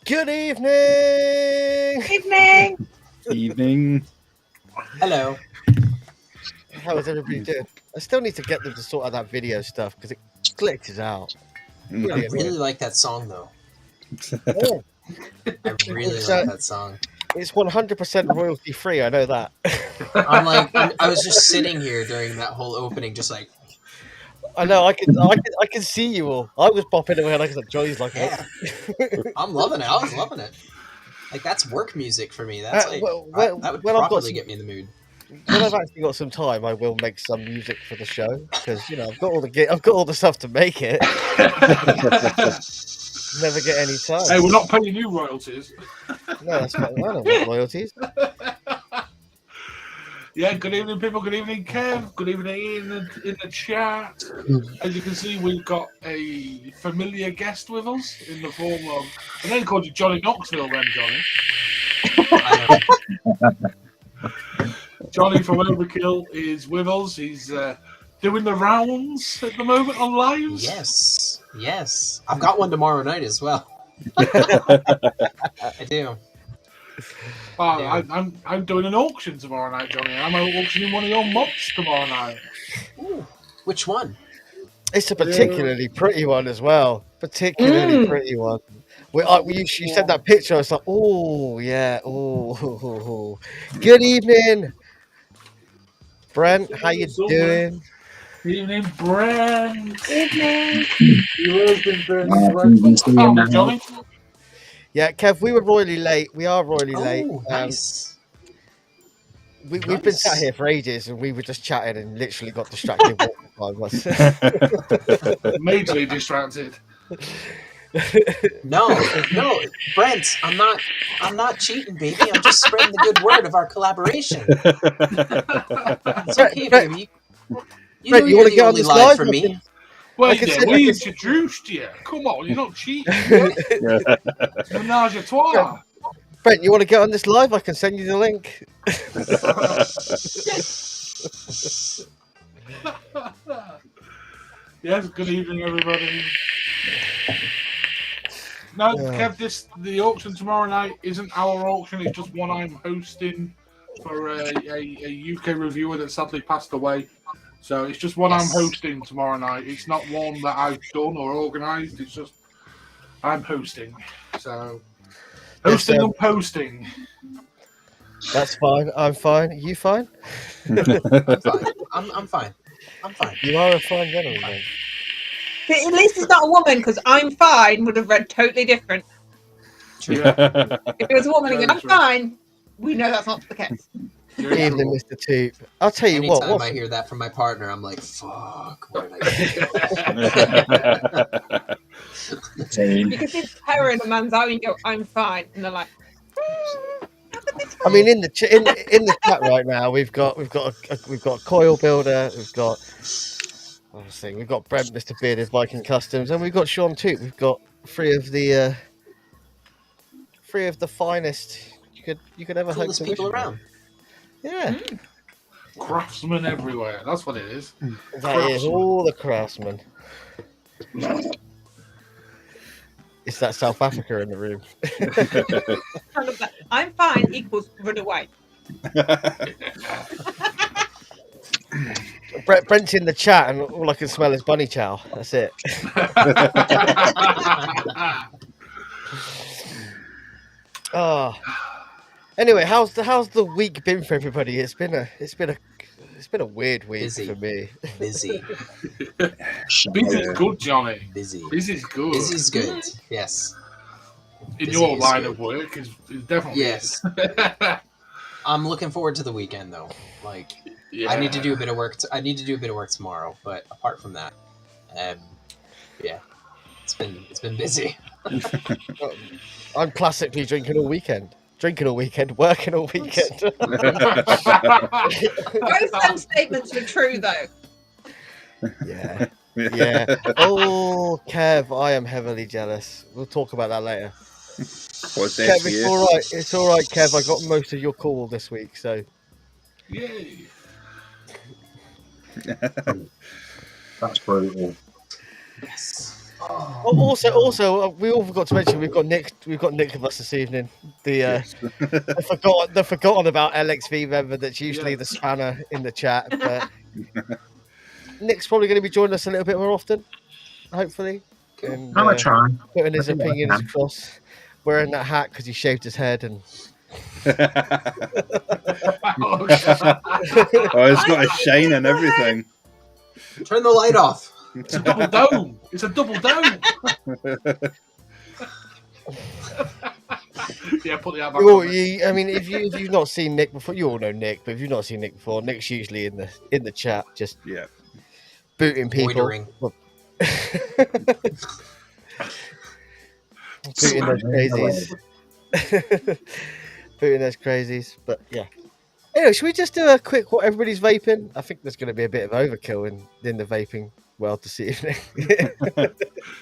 Good evening! Evening. Evening. Hello. How is everybody doing? I still need to get them to sort out that video stuff because it glitches out. I Really really annoying. like that song, though. Oh, I really It's, like that song. it's 100% royalty free, I know that. I was just sitting here during that whole opening, just like, I know, I can see you all. I was popping away like I said, Johnny's like, yeah, I'm loving it. I was loving it. Like, that's work music for me. That's like, that would when I've got properly some, get me in the mood. when I've actually got some time, I will make some music for the show because I've got all the stuff to make it. Never get any time. Hey, we're not paying you royalties. No, that's fine. I don't want royalties. Yeah, good evening, people. Good evening, Kev. Good evening in the chat. As you can see, we've got a familiar guest with us in the form of. I know they called you Johnny Knoxville then, Johnny. I Johnny from Overkill is with us. He's doing the rounds at the moment on lives. Yes. I've got one tomorrow night as well. I do. I'm doing an auction tomorrow night, Johnny. I'm auctioning one of your mods tomorrow night. Ooh, which one? It's a particularly pretty one as well. Particularly pretty one. You sent that picture. I was like, oh yeah, oh. Good evening, Brent. How you doing? Evening, Brent. Evening. Your husband, Brent. Johnny. Yeah, Kev. We were royally late. We are royally late. Oh, nice. We've been sat here for ages, and we were just chatting, and literally got distracted. Majorly distracted. No, Brent, I'm not cheating, baby. I'm just spreading the good word of our collaboration. It's okay, baby. You know you're the only live for me. Wait, we introduced you. Come on, you're not cheating. Menage a trois. Brent, you want to get on this live? I can send you the link. Yes, good evening, everybody. No, Kev, the auction tomorrow night isn't our auction. It's just one I'm hosting for a UK reviewer that sadly passed away. So it's just one I'm hosting tomorrow night. It's not one that I've done or organised. It's just I'm hosting. So hosting and posting. That's fine. I'm fine. You fine? I'm fine. I'm fine. I'm fine. You are a fine gentleman. Then. At least it's not a woman, because I'm fine would have read totally different. True. Yeah. If it was a woman again, I'm fine. We know that's not the case. Evening, Mr. Toop. I'll tell you Anytime what. I hear that from my partner, I'm like, fuck, what did I do? You can see the terror in a man's eye and you go, I'm fine. And they're like, I mean, in the chat right now, we've got a coil builder, we've got Brent, Mr. Bearded Viking Customs, and we've got Sean Toot. We've got three of the finest you could ever hope Coolest to people wish for. around. Yeah, Craftsmen everywhere. That's what it is. that is all the craftsmen. It's that South Africa in the room. I'm fine equals run away. Brent's in the chat, and all I can smell is bunny chow. That's it. Oh. Anyway, how's the week been for everybody? It's been a weird week for me. Busy. Busy's good, Johnny. Busy's good. Busy's good. Yes. In your line of work is definitely yes. I'm looking forward to the weekend though. Like, I need to do a bit of work. I need to do a bit of work tomorrow, but apart from that, it's been busy. I'm classically drinking all weekend, working all weekend. Both them statements were true though. Yeah. Oh, Kev, I am heavily jealous. We'll talk about that later. Kev, it's all right, Kev. I got most of your call this week, so. Yay. That's brutal. Yes. Also, we all forgot to mention we've got Nick with us this evening. Yes. The forgotten about LXV member that's usually the spanner in the chat, but Nick's probably going to be joining us a little bit more often, hopefully. Cool. And I'm gonna try. putting his I'll do what I opinions can. across, wearing that hat because he shaved his head and. Oh, it's got a shine and everything. Turn the light off. It's a double dome. It's a double dome. Yeah, put the hat back Well, on. I mean, if you've not seen Nick before, you all know Nick. But if you've not seen Nick before, Nick's usually in the chat, just booting people, Loitering. booting those crazies, booting those crazies. But yeah. Anyway, should we just do a quick what everybody's vaping? I think there's going to be a bit of overkill in the vaping world this evening.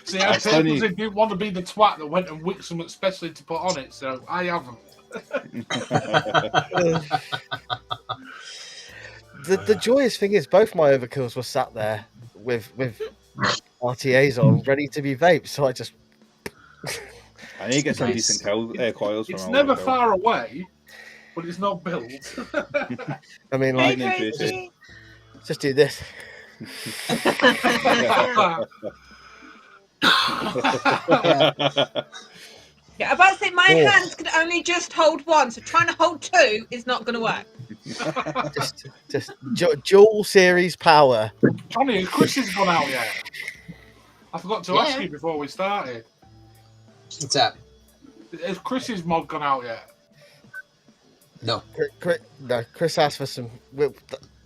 See, I didn't want to be the twat that went and wicked something especially to put on it, so I haven't. The joyous thing is, both my overkills were sat there with RTAs on, ready to be vaped. So I just. I need to get some decent coils. It's from never Overkill. far away, but it's not built. I mean, like, just do this. Yeah, I'm about to say my hands can only just hold one, so trying to hold two is not going to work. just dual series power. Johnny, has Chris's gone out yet? I forgot to ask you before we started. What's that? Has Chris's mod gone out yet? No. Chris asked for some.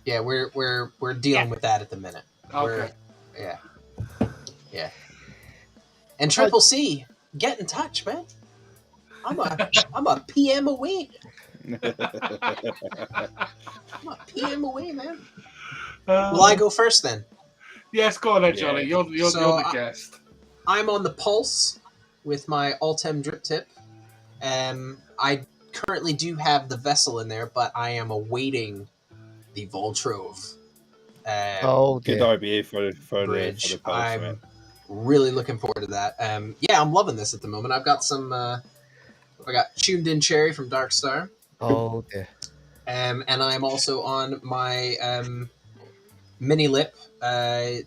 Yeah, we're dealing with that at the minute. Okay. Yeah. And Triple C, get in touch, man. I'm a PM away. I'm a PM away, man. Will I go first then? Yes, go on then, Johnny. You're the guest. I'm on the pulse with my Ultem drip tip. I currently do have the vessel in there, but I am awaiting the Voltrove. Good IBA for bridge. the pulse. I'm really looking forward to that. Yeah, I'm loving this at the moment. I've got some. I got tuned in cherry from Dark Star. Oh dear. And I'm also on my mini lip. I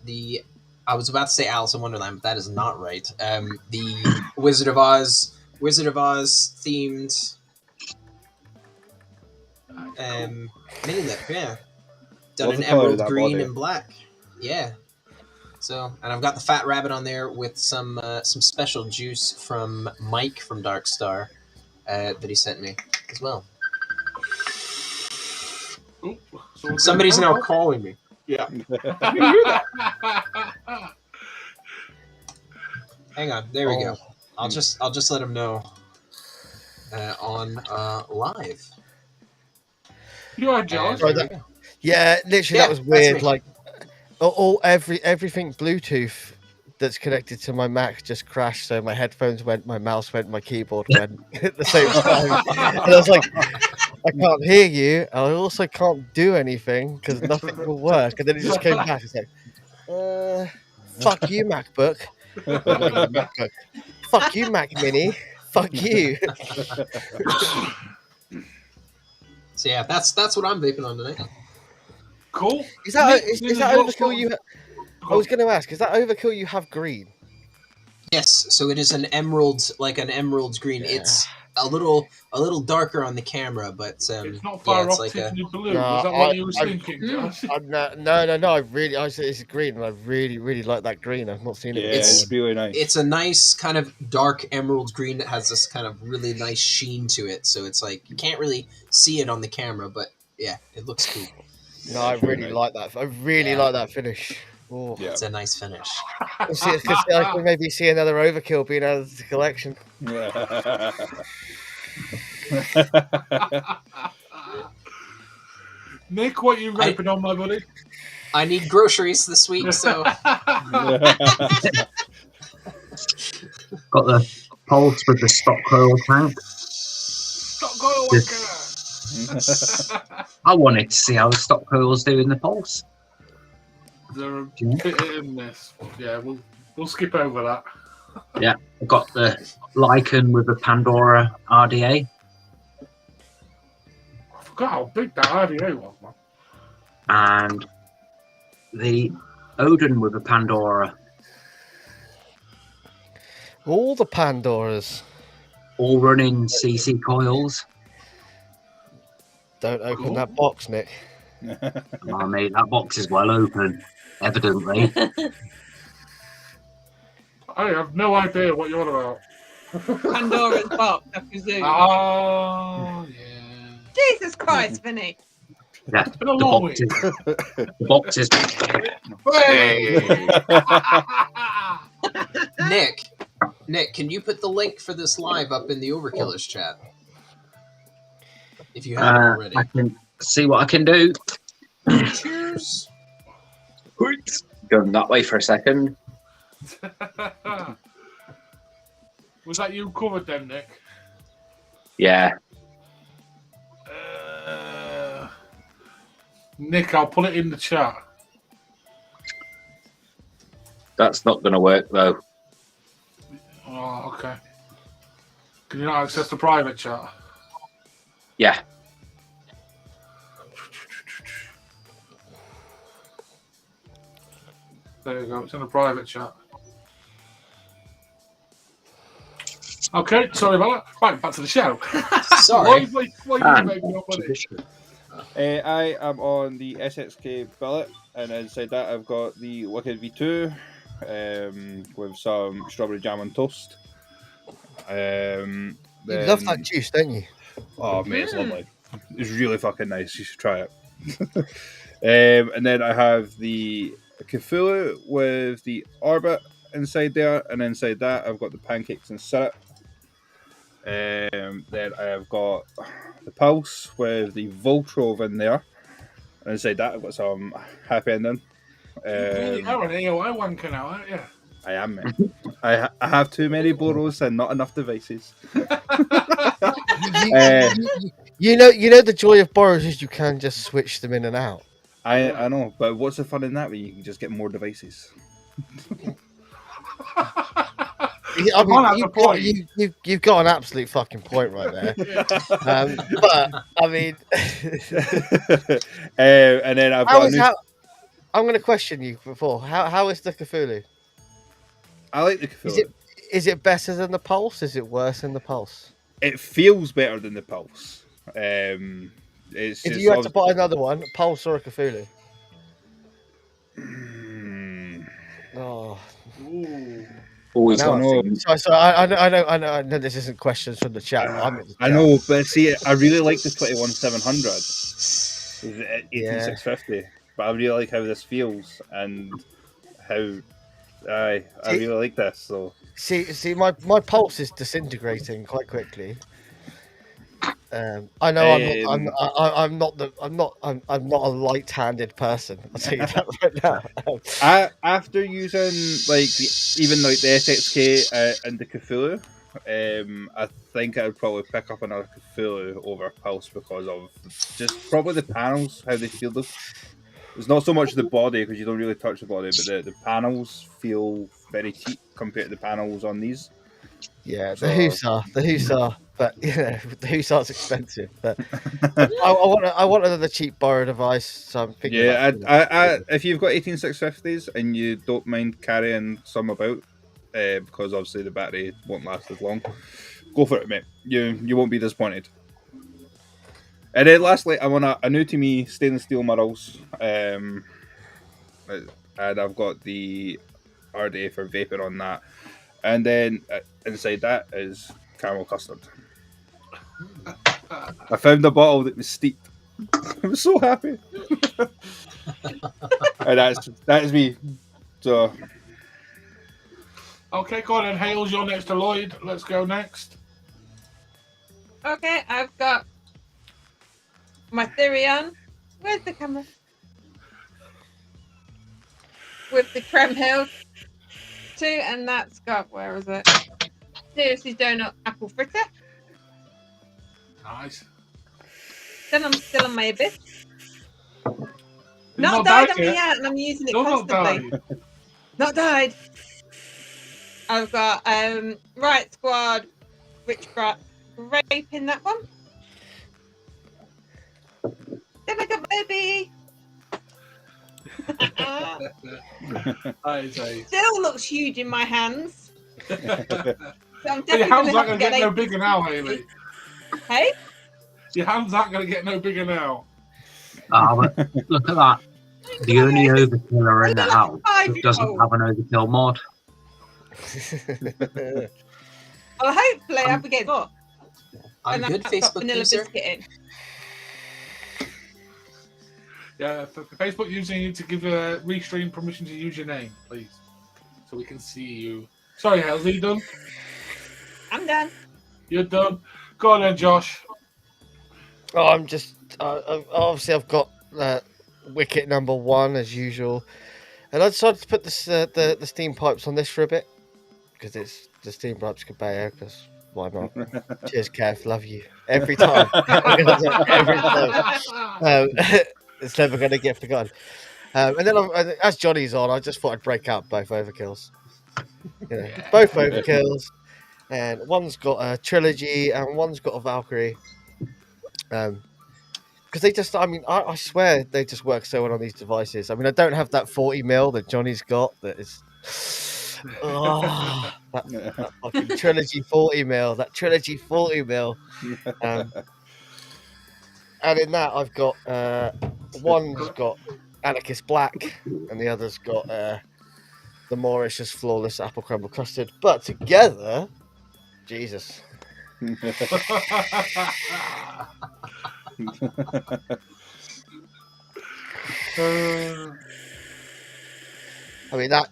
was about to say Alice in Wonderland, but that is not right. The Wizard of Oz themed mini lip. Yeah, done in emerald green and black. Yeah. So, and I've got the Fat Rabbit on there with some special juice from Mike from Dark Star that he sent me as well. Ooh, so Somebody's now calling me. Yeah. Hang on. There we go. I'll just let him know on live. You are Josh. Yeah, literally, that was weird. Like, everything Bluetooth that's connected to my Mac just crashed. So my headphones went, my mouse went, my keyboard went at the same time. And I was like, I can't hear you. I also can't do anything because nothing will work. And then it just came back. It's like, fuck you, MacBook. MacBook. Fuck you, Mac Mini. Fuck you. So yeah, that's what I'm vaping on tonight. Cool. Is that overkill you? I was going to ask. Is that overkill you have green? Yes. So it is an emerald, like an emerald green. Yeah. It's a little darker on the camera, but it's not far off like Tiffany blue. Was that what you were thinking, Josh? No. I said it's green, and I really like that green. I've not seen it. Yeah, it's really nice. It's a nice kind of dark emerald green that has this kind of really nice sheen to it. So it's like you can't really see it on the camera, but yeah, it looks cool. No, I really like that. I really like that finish. Oh. Yeah. It's a nice finish. I can maybe see another overkill being added to the collection. Nick, what are you raping on, my buddy? I need groceries this week, so. Got the pulse with the stock coil tank. Stock coil wanker. I wanted to see how the stock coils do in the pulse. They're a bit in this. Yeah, We'll skip over that. Yeah, I've got the Lycan with the Pandora RDA. I forgot how big that RDA was, man. And the Odin with the Pandora. All the Pandoras. All running CC coils. Don't open Cool. that box, Nick. Oh, mate, that box is well open, evidently. I have no idea what you're about. Pandora's box, I presume. Oh, yeah. Jesus Christ, Vinny. Yeah, It's been a long week. the box is. Hey! Nick, can you put the link for this live up in the Overkillers chat? If you haven't already. I can see what I can do. Cheers. Going that way for a second. Was that you covered then, Nick? Yeah. Nick, I'll put it in the chat. That's not going to work, though. Oh, okay. Can you not access the private chat? Yeah. There you go. It's in the private chat. Okay, sorry about that. Right, back to the show. Sorry. Why you making your money? I am on the SXK billet, and inside that I've got the Wicked V2 with some strawberry jam and toast. You love that juice, don't you? Oh, mate, it's lovely. It's really fucking nice. You should try it. And then I have the Cthulhu with the Orbit inside there, and inside that I've got the pancakes and syrup. Then I have got the Pulse with the Voltrove in there, and inside that I've got some Happy Ending. You're an AOI wanker now, aren't you? I am, mate. I have too many Boros and not enough devices. You know the joy of borrows is you can just switch them in and out. I know, but what's the fun in that when you can just get more devices? I mean, you've got an absolute fucking point right there. But I mean, and then I've got. I'm going to question you before. How is the Cthulhu? I like the Cthulhu. Is it better than the Pulse? Is it worse than the Pulse? It feels better than the Pulse. If you had to buy another one, a Pulse or a Cthulhu? Oh. Always I know. So I know this isn't questions from the chat. I know, but see, I really like the 21700. 18650, but I really like how this feels and how I really like this. So see, my pulse is disintegrating quite quickly. I know I'm not a light-handed person. I'll tell you that right now. After using even the SXK and the Cthulhu, I think I would probably pick up another Cthulhu over Pulse because of just probably the panels, how they feel. It's not so much the body because you don't really touch the body, but the panels feel very cheap compared to the panels on these. Yeah, the Hussar, but the Hussar's expensive. But I want another cheap borrow device. So I'm thinking. Yeah, if you've got 18650s and you don't mind carrying some about, because obviously the battery won't last as long, go for it, mate. You won't be disappointed. And then lastly, I want a new to me stainless steel models, and I've got the RDA for vaping on that. And then inside that is caramel custard. I found a bottle that was steeped. I was so happy. And that is me. So okay, go on and Hales, you're next to Lloyd. Let's go next. Okay, I've got my Therion. Where's the camera? With the Creme Hill 2, and that's got, where is it? Seriously Donut Apple Fritter. Nice. Then I'm still on my Abyss. Not died on yet. me yet, and I'm using it Not constantly. died. Not died. I've got Right Squad, Rich Grape in that one. Then I got Baby. Still looks huge in my hands. So I'm Your definitely hands gonna aren't have going to to get no bigger now, Haley. Hey? Your hands aren't going to get no bigger now. But look at that. The only overkiller in the house that doesn't 5-year-old. have an overkill mod. Well, hopefully I'll be getting up. I'm And good I've got Facebook vanilla user. biscuit in. Yeah, for Facebook user, you need to give Restream permission to use your name, please, so we can see you. Sorry, Hales, are you done? I'm done. You're done. Go on then, Josh. Oh, I'm just obviously I've got Wicket number 1 as usual, and I decided to put this the steam pipes on this for a bit because it's the steam pipes Cabello. Because why not? Cheers, Kev. Love you every time. I'm gonna do it every time. It's never gonna get forgotten. And then as Johnny's on, I just thought I'd break out both overkills. You know, both overkills, and one's got a trilogy and one's got a Valkyrie. Because they just, I mean, I swear they just work so well on these devices. I mean, I don't have that 40mm that Johnny's got. That is, that fucking trilogy 40mm. That trilogy 40mm. And in that, I've got one's got Anarchist Black, and the other's got the Mauritius Flawless Apple Crumble Custard. But together, Jesus. I mean, that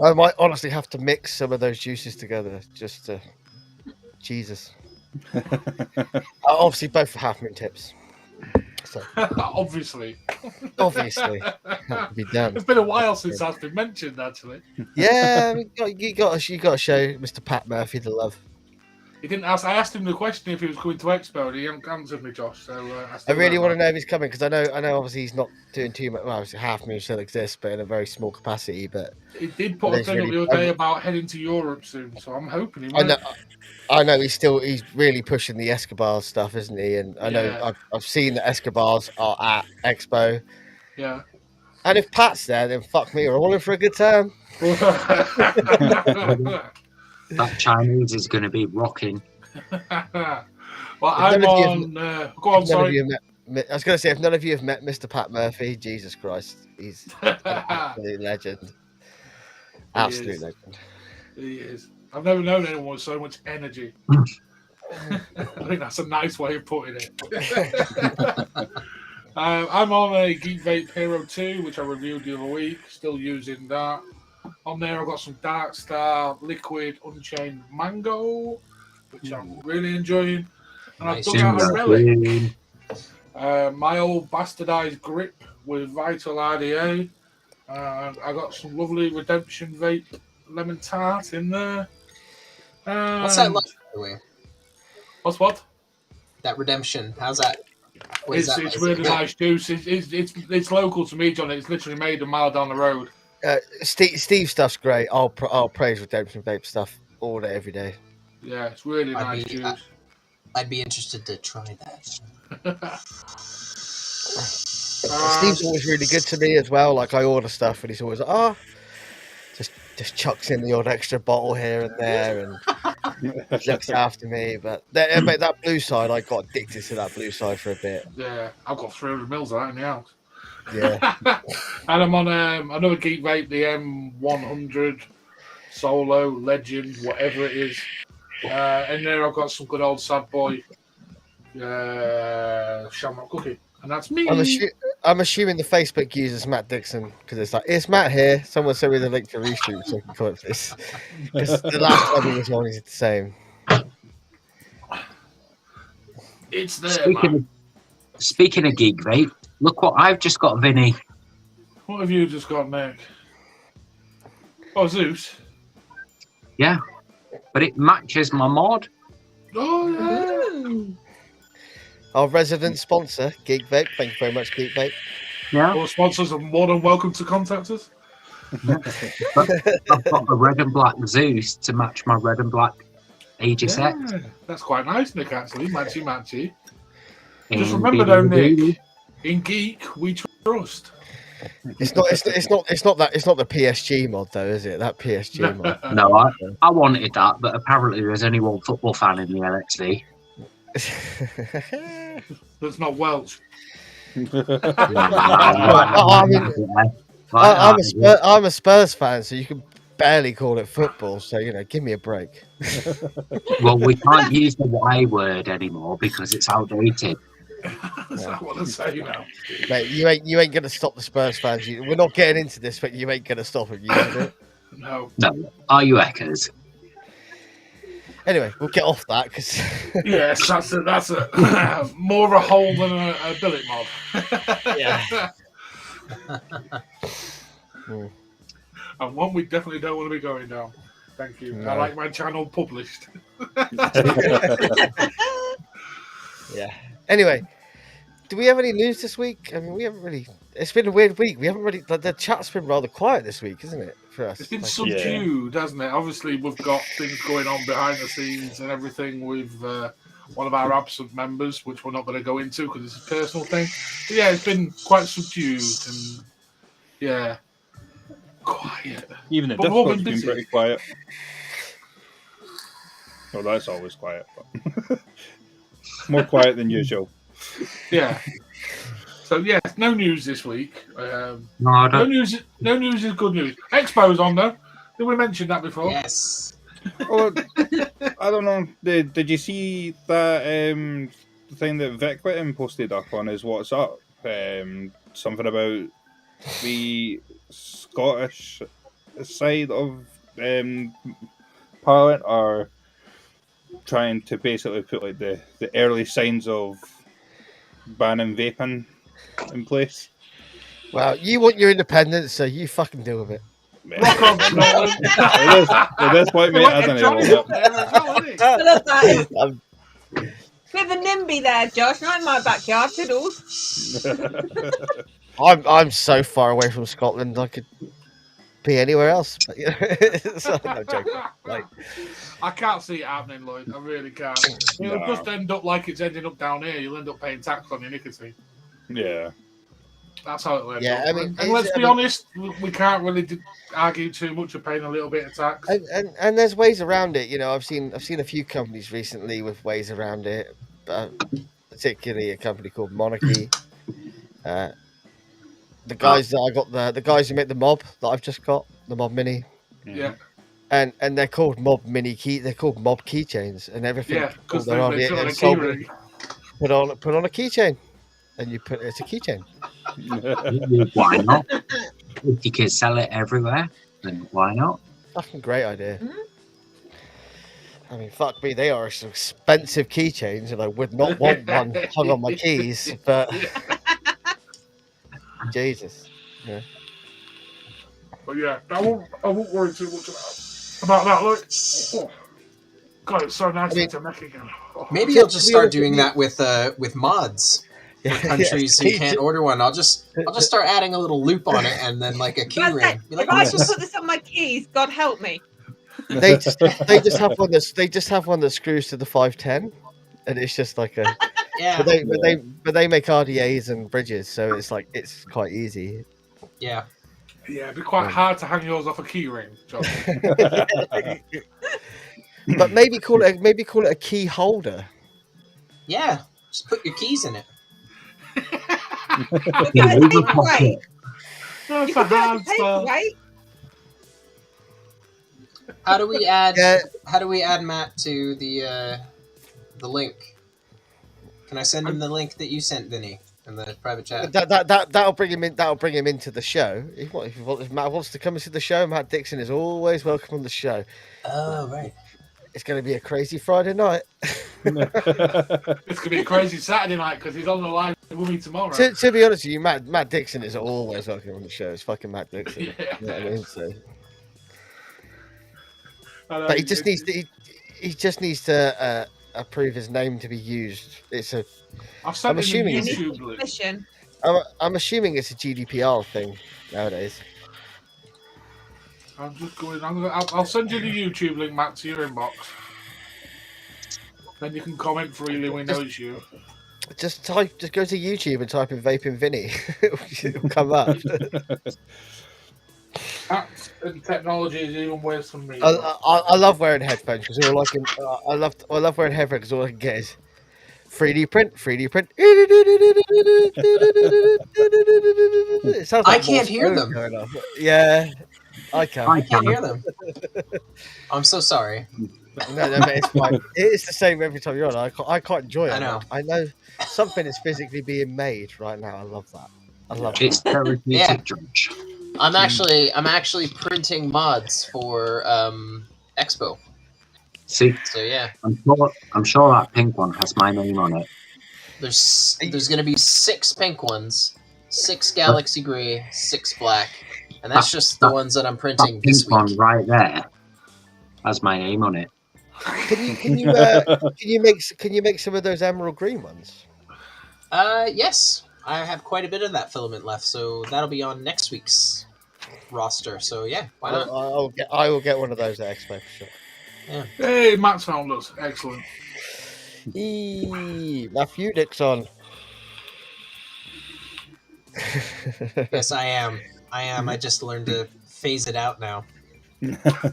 I might honestly have to mix some of those juices together just to Jesus. Obviously, both for half moon tips. So Obviously. that could be done. It's been a while since that's been mentioned, actually. Yeah, I mean, you got to show Mr. Pat Murphy the love. He didn't ask. I asked him the question if he was coming to Expo, and he hasn't answered me, Josh. So I really want to know if he's coming because I know obviously he's not doing too much. Well, obviously half moon still exists, but in a very small capacity. But he did put a thing up the other day about heading to Europe soon, so I'm hoping he might. I know he's really pushing the Escobar stuff, isn't he? And I know I've seen that Escobars are at Expo. Yeah. And if Pat's there, then fuck me, we're all in for a good time. That Chinese is going to be rocking. Well, I'm on. Go on, sorry. I was going to say, if none of you have met Mr. Pat Murphy, Jesus Christ, he's an absolute legend. Absolute legend. He is. I've never known anyone with so much energy. I think that's a nice way of putting it. I'm on a Geek Vape Hero 2, which I reviewed the other week. Still using that. On there, I've got some Dark Star Liquid Unchained Mango, which I'm really enjoying. And I've dug out a relic. My old bastardized grip with Vital RDA. I got some lovely Redemption Vape Lemon Tart in there. What's that like, by the way? What's what? That Redemption. How's that? It's really nice juice. It's local to me, John. It's literally made a mile down the road. Steve stuff's great. I'll praise Redemption Vape stuff all day, every day. Yeah, it's really nice juice. I'd be interested to try that. Steve's always really good to me as well. Like I order stuff and he's always like, just chucks in the odd extra bottle here and there and looks after me. But that blue side, I got addicted to that blue side for a bit. Yeah, I've got 300 mils of that in the house. Yeah. And I'm on another Geek Vape, the M100 Solo Legend, whatever it is. And there I've got some good old Sad Boy Shamrock Cookie. And that's me. I'm assuming the Facebook user's Matt Dixon because it's like, it's Matt here. Someone send me the link to Restream so I can call it this. Because the last time he was on, he's the same. It's there, Speaking of Geek Vape, look what I've just got, Vinny. What have you just got, Nick? Oh, Zeus. Yeah, but it matches my mod. Oh, yeah. Our resident sponsor, Geek Vape. Thank you very much, Geek Vape. Yeah. All sponsors are more than welcome to contact us. But I've got a red and black Zeus to match my red and black Aegis X. Yeah, that's quite nice, Nick. Actually, matchy. Just In remember though, BWD. Nick. In Geek, we trust. It's not the PSG mod though, is it? That PSG mod. No, I wanted that, but apparently there's only one football fan in the LXV. That's not Welsh. I'm a Spurs fan, so you can barely call it football. So give me a break. Well, we can't use the Y word anymore because it's outdated. That's not what I say now. Mate, you ain't gonna stop the Spurs fans. We're not getting into this, but you ain't gonna stop them using it. No. Are you Eckers? Anyway, we'll get off that because Yes, that's a more of a hole than a billet mob. Yeah. And one we definitely don't want to be going down. Thank you. No. I like my channel published. Yeah. Anyway, do we have any news this week? I mean, we haven't really. It's been a weird week. We haven't really. The chat's been rather quiet this week, isn't it, for us? It's been subdued, hasn't it? Obviously, we've got things going on behind the scenes and everything with one of our absent members, which we're not going to go into because it's a personal thing. But yeah, it's been quite subdued and yeah, quiet. Even the But we've all Discord's been been busy. pretty quiet. Well, that's always quiet, but more quiet than usual. Yeah. So yeah, no news this week. No No, news is good news. Expo's on though. Did we mention that before? Yes. Oh, I don't know. Did you see that thing that Vic Whitton posted up on his WhatsApp? Something about the Scottish side of Parliament are trying to basically put like the early signs of banning vaping in place. Well, you want your independence, so you fucking deal with it. Rock on, Scotland. At this point, mate, I don't know. I love that. Bit of a NIMBY there, Josh. Not in my backyard, Toodles. I'm so far away from Scotland, I could be anywhere else. But, so, no joking. Like, I can't see it happening, Lloyd. I really can't. It'll No. just end up like it's ending up down here. You'll end up paying tax on your nicotine. Yeah. That's how it'll end Yeah, up. I mean, and let's be honest, we can't really argue too much of paying a little bit of tax. and there's ways around it. I've seen a few companies recently with ways around it, particularly a company called Monarchy. The guys that I got the guys who make the Mob that I've just got, the Mob Mini, Yeah, and they're called Mob Mini key. They're called Mob keychains, and everything. yeah, because they're they on put it on a and key sold ring. put on a keychain, and it's a keychain. why not? If you can sell it everywhere, then why not? Fucking great idea. I mean, fuck me, they are some expensive keychains, and I would not want one hung on my keys. But Jesus, But yeah, I won't worry too much about that. Look, oh, God, it's so nice to make again. Oh. Maybe I'll just start doing that with mods for countries who Yeah. can't order one. I'll just start adding a little loop on it and then like a key But ring. Be like, if oh, I it's just put this on my keys, God help me. they just have one that screws to the 510, and it's just like a. yeah, But they make RDAs and bridges, so it's quite easy. yeah. Yeah, it'd be quite hard to hang yours off a key ring, John. But maybe call it a key holder. Yeah, just put your keys in it. Paperweight. That's You a could do it hard with spell. paperweight. How do we add? Yeah. How do we add Matt to the link? Can I send him the link that you sent, Vinny, in the private chat? That'll bring him in. That'll bring him into the show. If Matt wants to come into the show, Matt Dixon is always welcome on the show. Oh right. It's going to be a crazy Friday night. It's gonna be a crazy Saturday night because he's on the line with me tomorrow. to be honest with you, Matt Dixon is always welcome on the show. It's fucking Matt Dixon. Yeah. You know what I mean? So, I know, but he just needs to approve his name to be used. I've sent I'm him assuming the it's- YouTube link. Mission. I'm assuming it's a GDPR thing nowadays. I'm just going. I'll send you the YouTube link, Matt, to your inbox. Then you can comment freely. We know it's you. Just go to YouTube and type in Vaping Vinny. It'll come up. Apps and technology is even worse than me. I love wearing headphones because all I can. I love wearing headphones because all I can get is 3D print. It sounds like I can't Morse hear code them. going on. Yeah, I can. I can't hear them. I'm so sorry. No, but it's fine. It's the same every time you're on. I can't enjoy it. I know. I know something is physically being made right now. I love that. I love It's that. therapeutic, Yeah. George. I'm actually printing mods for Expo. See, So yeah, I'm sure that pink one has my name on it. there's gonna be 6 pink ones, 6 galaxy gray, 6 black, and that's just the ones that I'm printing That this pink one week. right there has my name on it. Can you make some of those emerald green ones? Yes, I have quite a bit of that filament left, so that'll be on next week's roster. So yeah, why not? I will get one of those at Expo for sure. Yeah. Hey, Matt's found us. Excellent. Matthew Dixon. Yes, I am. I just learned to phase it out now.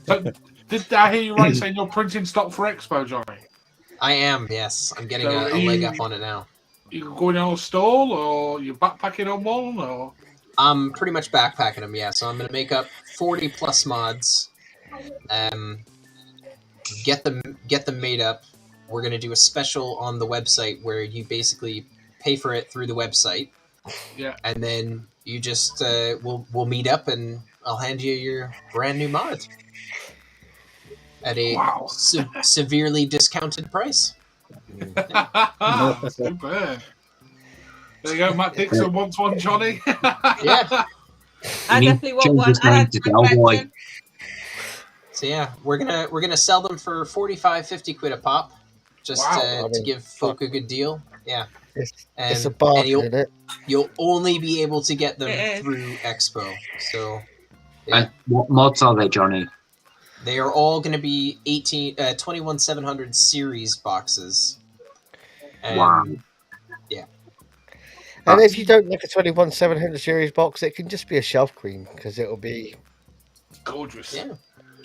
So, did I hear you right saying you're printing stock for Expo, Johnny? I am. Yes, I'm getting So a leg up on it now. You going on a stall, or you backpacking on one, or? I'm pretty much backpacking them. Yeah, so I'm gonna make up 40 plus mods. Get them made up. We're gonna do a special on the website where you basically pay for it through the website. Yeah. And then you just we'll meet up and I'll hand you your brand new mod at a severely discounted price. Super. There you go, Matt Dixon wants one, Johnny. Yeah. I definitely want one. I had backpack. So yeah, we're gonna sell them for 45-50 quid a pop, just to give folk a good deal. Yeah, it's a bargain, isn't it? You'll only be able to get them through Expo. So yeah. And what mods are they, Johnny? They are all going to be 21700 series boxes. And, wow. Yeah. And if you don't like a 21700 series box, it can just be a shelf queen because it'll be gorgeous. Yeah.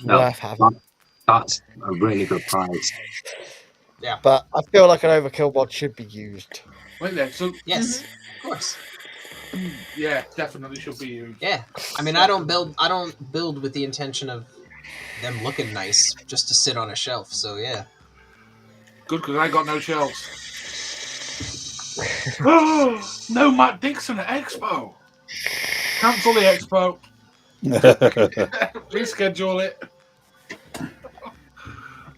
Worth having. That's a really good price. Yeah. But I feel like an overkill mod should be used. Wait there. So yes, of course. Yeah, definitely should be used. Yeah. I mean, I don't build with the intention of them looking nice just to sit on a shelf. So yeah. Good, because I got no shelves. No Matt Dixon at Expo. Cancel the Expo. Reschedule it.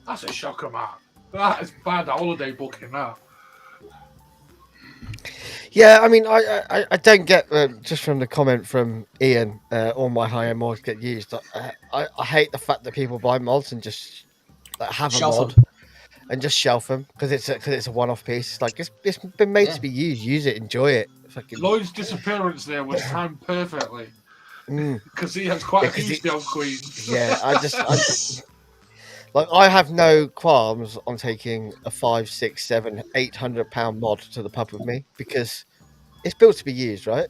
That's a shocker, Matt. That is bad holiday booking, that. Yeah, I mean, I don't get just from the comment from Ian, all my high-end mods get used. I hate the fact that people buy mods and just have a mod and just shelf them because it's a one-off piece. Like it's been made to be used. Use it, enjoy it. Fucking... Lloyd's disappearance there was timed perfectly because he has quite a few shelf queens. Yeah, I just like I have no qualms on taking a 5, 6, 7, 800 pound mod to the pub with me because it's built to be used, right?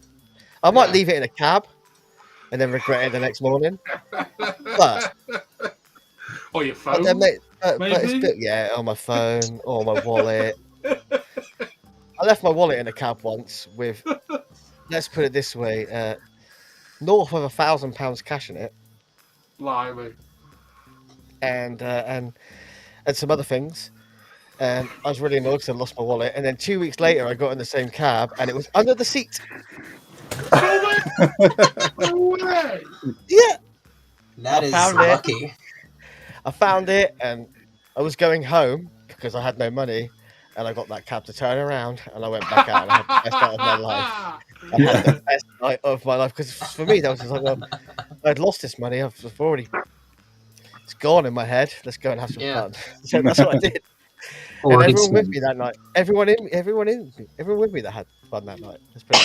I might leave it in a cab and then regret it the next morning. But or your phone, but it's on my phone or my wallet. I left my wallet in a cab once with, let's put it this way, north of £1,000 cash in it. Blimey. And some other things, and I was really annoyed because I lost my wallet. And then 2 weeks later, I got in the same cab, and it was under the seat. No way. Yeah, that is lucky. I found it, and I was going home because I had no money, and I got that cab to turn around, and I went back out, and I had the best night of my life. I had the best night of my life because for me, that was just like, well, I'd lost this money. I've already. It's gone in my head. Let's go and have some fun. So that's what I did. And everyone with me that night. Everyone with me that had fun that night. Let's put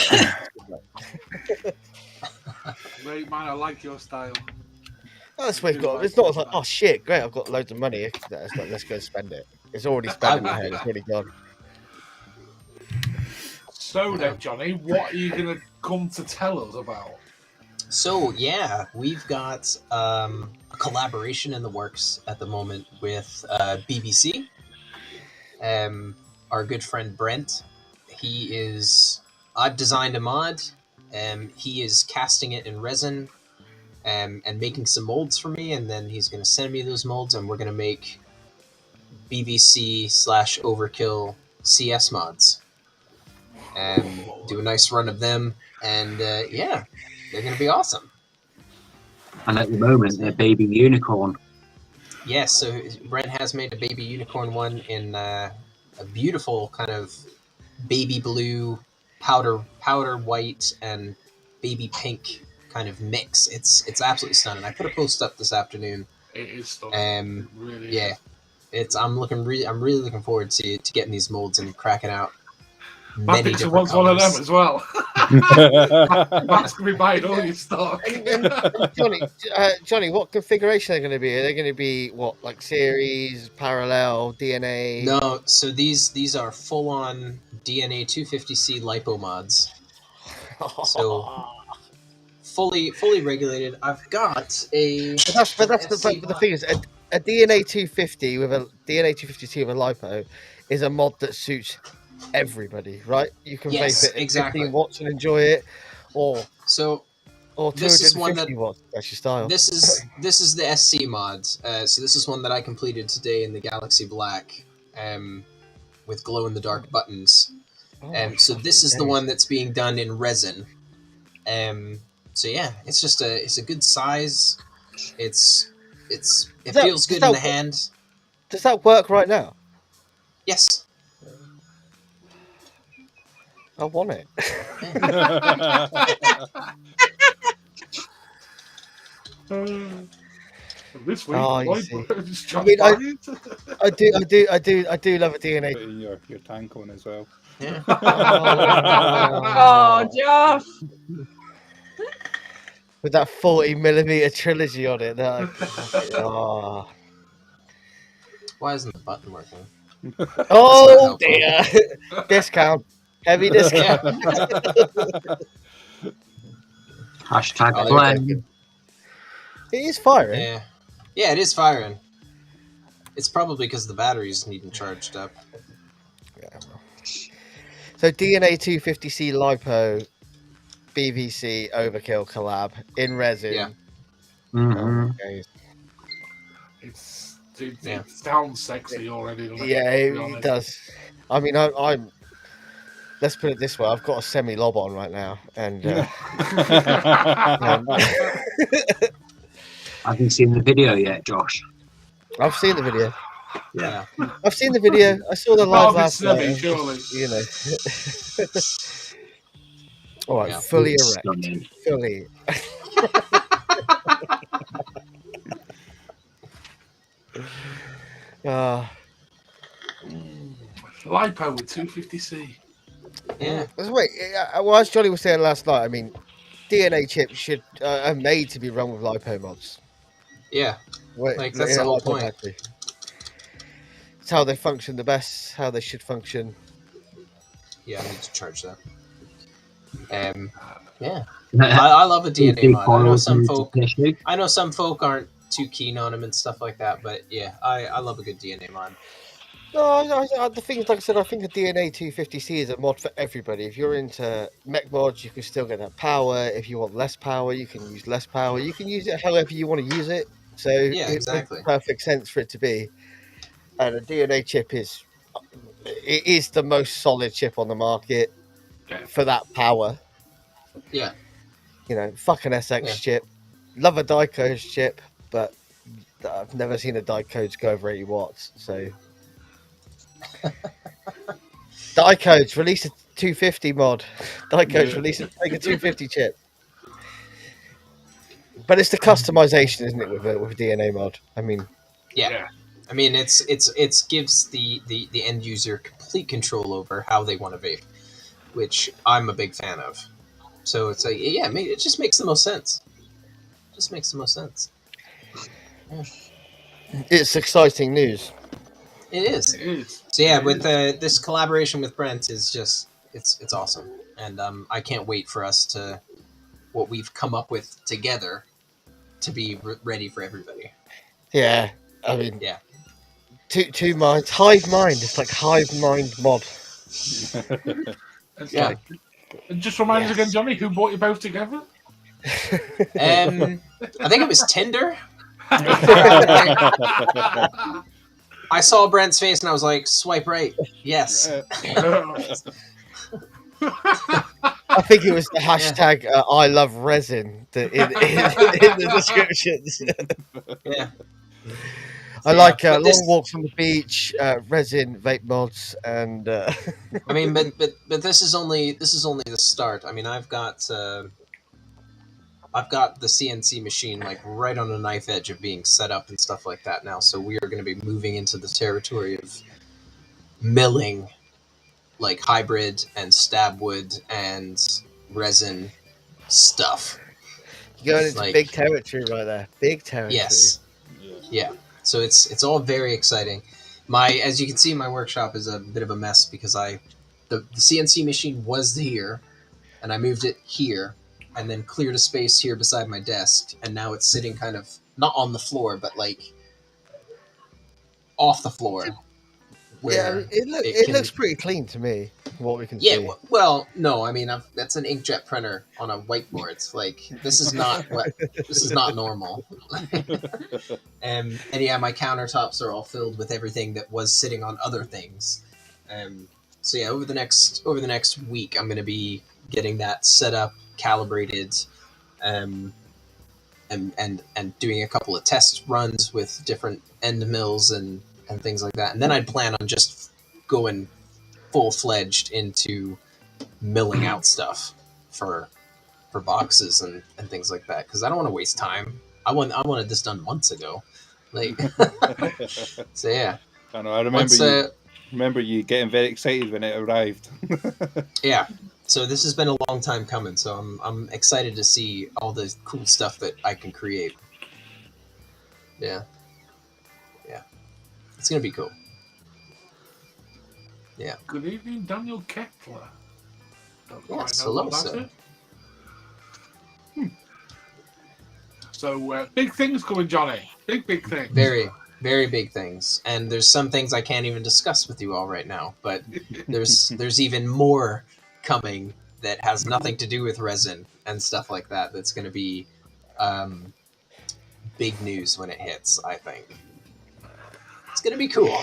it Great man, I like your style. That's what we've got. It's not like, oh shit, great, I've got loads of money. It's like, let's go spend it. It's already spent in my head. It's already gone. So then, Johnny, what are you going to come to tell us about? So yeah, we've got a collaboration in the works at the moment with BBC. Our good friend Brent, I've designed a mod. He is casting it in resin and making some molds for me, and then he's going to send me those molds, and we're going to make BBC/Overkill CS mods. Do a nice run of them, and yeah, they're going to be awesome. And at the moment, they're baby unicorn. Yes, so Brent has made a baby unicorn one in a beautiful kind of baby blue, powder white, and baby pink kind of mix. It's absolutely stunning. I put a post up this afternoon. It is stunning. Really yeah, is. I'm really looking forward to getting these molds and cracking out. Matt Dixon wants one of them as well. Matt's going to be buying all your stock. Johnny, what configuration are they going to be? Are they going to be what, like series, parallel, DNA? No, so these are full on DNA 250C lipo mods. So fully regulated. I've got a. But the thing is, a DNA 250 with a DNA 250C with a lipo is a mod that suits everybody, right? You can vape it at 15 watts and enjoy it, or 250 watts. That's your style. This is the SC mod. So this is one that I completed today in the Galaxy Black, with glow in the dark buttons. So this is the one that's being done in resin. So yeah, it's a good size. It feels good in the hand. Does that work right now? Yes. I want it. This week, I do love a DNA. Put in your tank on as well. Yeah. Oh, Josh. With that 40mm trilogy on it. Oh. Why isn't the button working? Oh dear! Discount. Heavy discount. Hashtag blame. It is firing. Yeah, it is firing. It's probably because the batteries needing charged up. Yeah. So DNA 250C lipo, BBC Overkill collab in resin. Yeah. Mm-hmm. It sounds sexy already. Doesn't it? Yeah, it does. I mean, I'm. Let's put it this way: I've got a semi-lob on right now, and. Have you seen the video yet, Josh? I've seen the video. Yeah. I've seen the video. I saw the live last night. Surely. You know. All right, fully erect. Fully. Lipo with 250C. Yeah. Wait, well, as Johnny was saying last night, I mean, DNA chips are made to be run with lipo mods. Yeah. Like that's the whole point. Battery. It's how they function the best, how they should function. Yeah, I need to charge that. Yeah. I love a DNA mod. I know some folk aren't too keen on them and stuff like that, but yeah, I love a good DNA mod. No, the thing is, like I said, I think a DNA 250C is a mod for everybody. If you're into mech mods, you can still get that power. If you want less power, you can use less power. You can use it however you want to use it. So yeah, it exactly. makes perfect sense for it to be. And a DNA chip is the most solid chip on the market for that power. Yeah. You know, fuck an SX chip. Love a Dicodes chip, but I've never seen a Dicodes go over 80 watts. So Dicodes release a 250 mod. Dicodes release a 250 chip. But it's the customization, isn't it, with a DNA mod? I mean, yeah. I mean, it gives the end user complete control over how they want to vape, which I'm a big fan of. So it's like, yeah, it just makes the most sense. It's exciting news. It is. It is. So yeah, It with is. this collaboration with Brent is just it's awesome, and I can't wait for us to what we've come up with together to be ready for everybody. Yeah, I mean, Yeah. Two minds, hive mind. It's like hive mind mod. It's Yeah. like, and just remind us again, Yes. Johnny, who brought you both together? I think it was Tinder. I saw Brent's face and I was like, swipe right. Yes. I think it was the hashtag I love resin in the descriptions. Yeah. I like But this- long walks on the beach, resin vape mods, and I mean, but this is only the start. I mean, I've got the CNC machine like right on the knife edge of being set up and stuff like that now. So we are going to be moving into the territory of milling, like hybrid and stab wood and resin stuff. you're going into Like- big territory right there. Big territory. Yes. Yeah. So it's all very exciting. As you can see, my workshop is a bit of a mess because the CNC machine was here, and I moved it here, and then cleared a space here beside my desk, and now it's sitting kind of not on the floor, but like off the floor. Yeah, Where it looks pretty clean to me. What we can yeah, see. well, no, I mean that's an inkjet printer on a whiteboard. Like this is not normal. And yeah, my countertops are all filled with everything that was sitting on other things. So yeah, over the next week, I'm going to be getting that set up, calibrated, and doing a couple of test runs with different end mills and things like that. And then I plan on just going full-fledged into milling out stuff for boxes and things like that, because I don't want to waste time. I wanted this done months ago. Like, so yeah. I know. I remember you getting very excited when it arrived. Yeah. So this has been a long time coming. So I'm excited to see all the cool stuff that I can create. Yeah. Yeah. It's gonna be cool. Yeah. Good evening, Daniel Kepler. Don't quite Yes, know hello, what that sir. is. So big things coming, Johnny. Big things. Very, very big things. And there's some things I can't even discuss with you all right now. But there's even more coming that has nothing to do with resin and stuff like that. That's going to be big news when it hits, I think. It's going to be cool.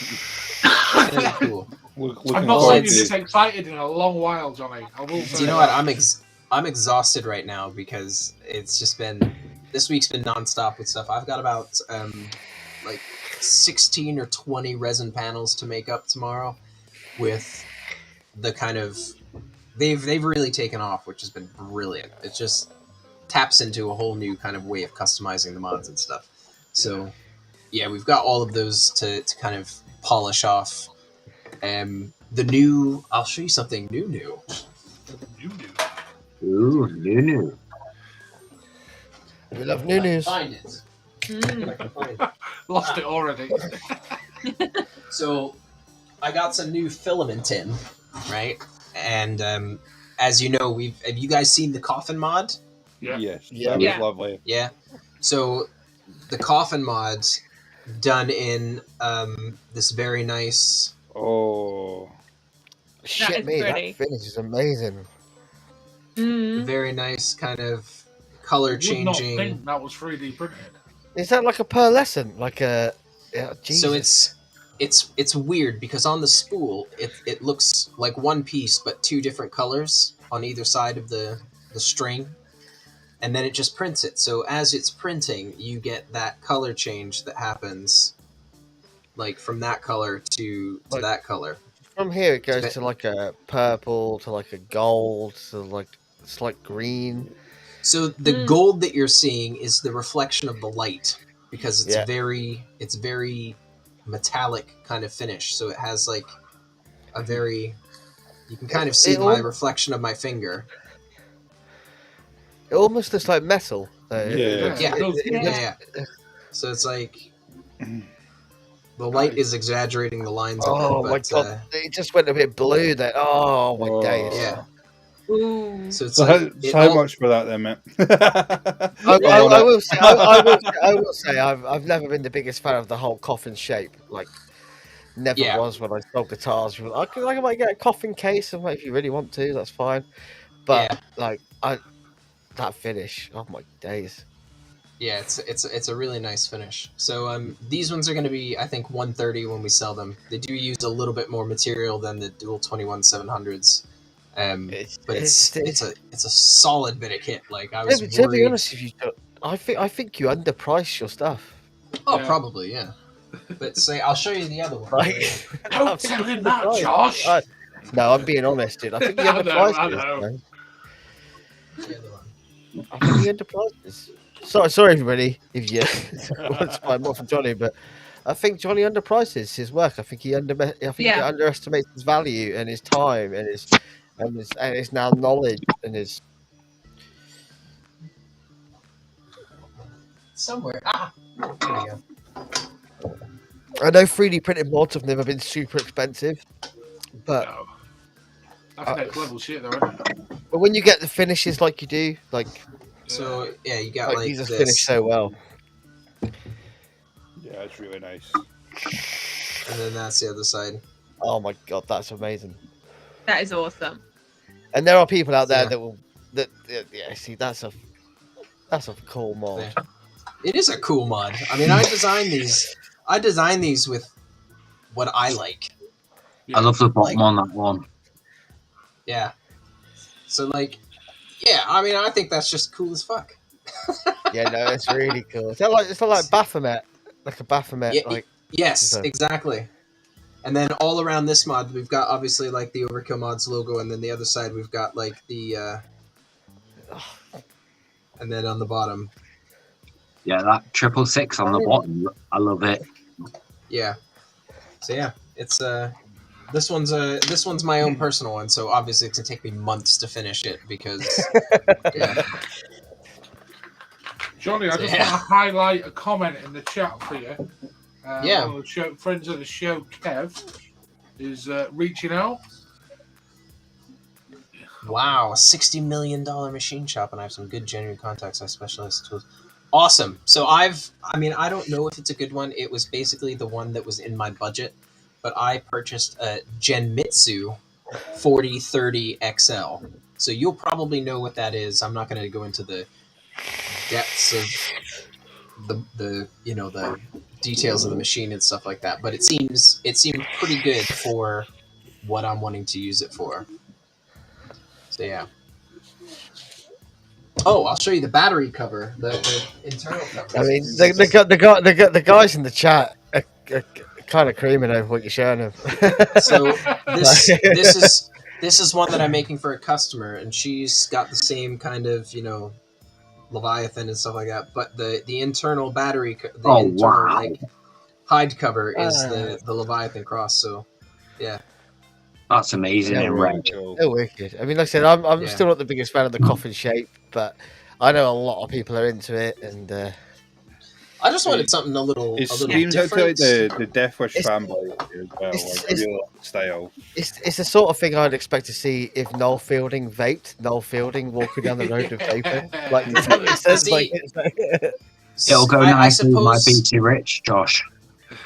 It's going to be cool. I've not seen you this excited in a long while, Johnny. I will say. Do you know what? I'm exhausted right now because it's just been this week's been nonstop with stuff. I've got about like 16 or 20 resin panels to make up tomorrow, with the kind of they've really taken off, which has been brilliant. It just taps into a whole new kind of way of customizing the mods and stuff. So yeah, we've got all of those to kind of polish off. The new, I'll show you something new. Ooh, new. We love new news. Find it. If I can find it. Lost it already. So I got some new filament in, right? And as you know, have you guys seen the coffin mod? Yeah. Yes. Yeah. That was Yeah. lovely. Yeah. So the coffin mod done in this very nice. Oh. Shit is me, pretty. that finish is amazing. Very nice kind of color Would not changing. think that was 3D printed. Is that like a pearlescent? Like a Jesus. So it's weird because on the spool it looks like one piece but two different colors on either side of the string, and then it just prints it. So as it's printing, you get that color change that happens, like from that color to Like- that color. From here it goes to like a purple, to like a gold, to like it's like green. So the gold that you're seeing is the reflection of the light, because it's Yeah. very metallic kind of finish. So it has like a very, you can kind of see my reflection of my finger. It almost looks like metal. Yeah. Yeah. it does. Yeah. So it's like the light is exaggerating the lines a bit. Oh my But, god, it just went a bit blue then. Oh my days. yeah. Ooh. So it's So, like so how much for that then, mate? I Well, will say, I will say, I've never been the biggest fan of the whole coffin shape. Like, never Yeah. was when I sold guitars. I might get a coffin case, and if you really want to, that's fine. But Yeah. like, that finish, oh my days. Yeah, it's a really nice finish. So these ones are going to be, I think, 130 when we sell them. They do use a little bit more material than the dual 21-700s. But it's a solid bit of kit. Like I was To be worried. honest with you, I think you underprice your stuff. Oh, Yeah. probably, yeah. But say, I'll show you the other one. Like, I Don't think tell you him that, underpriced. Josh. No, I'm being honest, dude. I think you I know, underpriced I this, know. man. The other one. I think you underpriced this. Sorry, everybody, if you want to buy more from Johnny, but I think Johnny underprices his work. I think he he underestimates his value and his time and his now knowledge and his. Somewhere. Ah, there we go. I know 3D printed mods have never been super expensive, but No. That's next level shit, though, isn't it? but when you get the finishes like you do, like So yeah, you got like these are this. finished so well. yeah, it's really nice. And then that's the other side. Oh my god, that's amazing. That is awesome. And there are people out there Yeah. that will see that's a cool mod. Yeah. It is a cool mod. I mean, I designed these with what I like. I love the bottom Like- on that one. Yeah. So like, yeah. I mean, I think that's just cool as fuck. Yeah, no, it's really cool. It's not like Baphomet, like a Baphomet, Yeah, like Yes, So- exactly. And then all around this mod, we've got obviously like the Overkill mods logo, and then the other side we've got like the, and then on the bottom, Yeah, that 666 on the bottom. I love it. yeah. So yeah, it's this one's my own personal one, so obviously it's gonna take me months to finish it because yeah. Johnny, I just Yeah. want to highlight a comment in the chat for you. Yeah. One of the friends of the show, Kev, is reaching out. Wow, $60 million machine shop, and I have some good genuine contacts. I specialize in tools. Awesome. So I don't know if it's a good one. It was basically the one that was in my budget, but I purchased a Genmitsu 4030 XL. So you'll probably know what that is. I'm not going to go into the depths of the details of the machine and stuff like that, but it seemed pretty good for what I'm wanting to use it for. So yeah. Oh, I'll show you the battery cover, the internal cover. I mean, the guys in the chat are kind of creaming over what you're showing them. So this is one that I'm making for a customer, and she's got the same kind of Leviathan and stuff like that. But the internal battery, like hide cover is the Leviathan cross. So yeah. That's amazing in red. They're wicked. I mean, like I said, I'm Yeah. still not the biggest fan of the coffin shape, but I know a lot of people are into it, and I just wanted something a little It screams out to like the Deathwish fanboy as well, like real style. It's the sort of thing I'd expect to see if Noel Fielding vaped. Noel Fielding walking down the road with vaping. Like, does that make sense? See, It'll go nice with my BT Rich, Josh.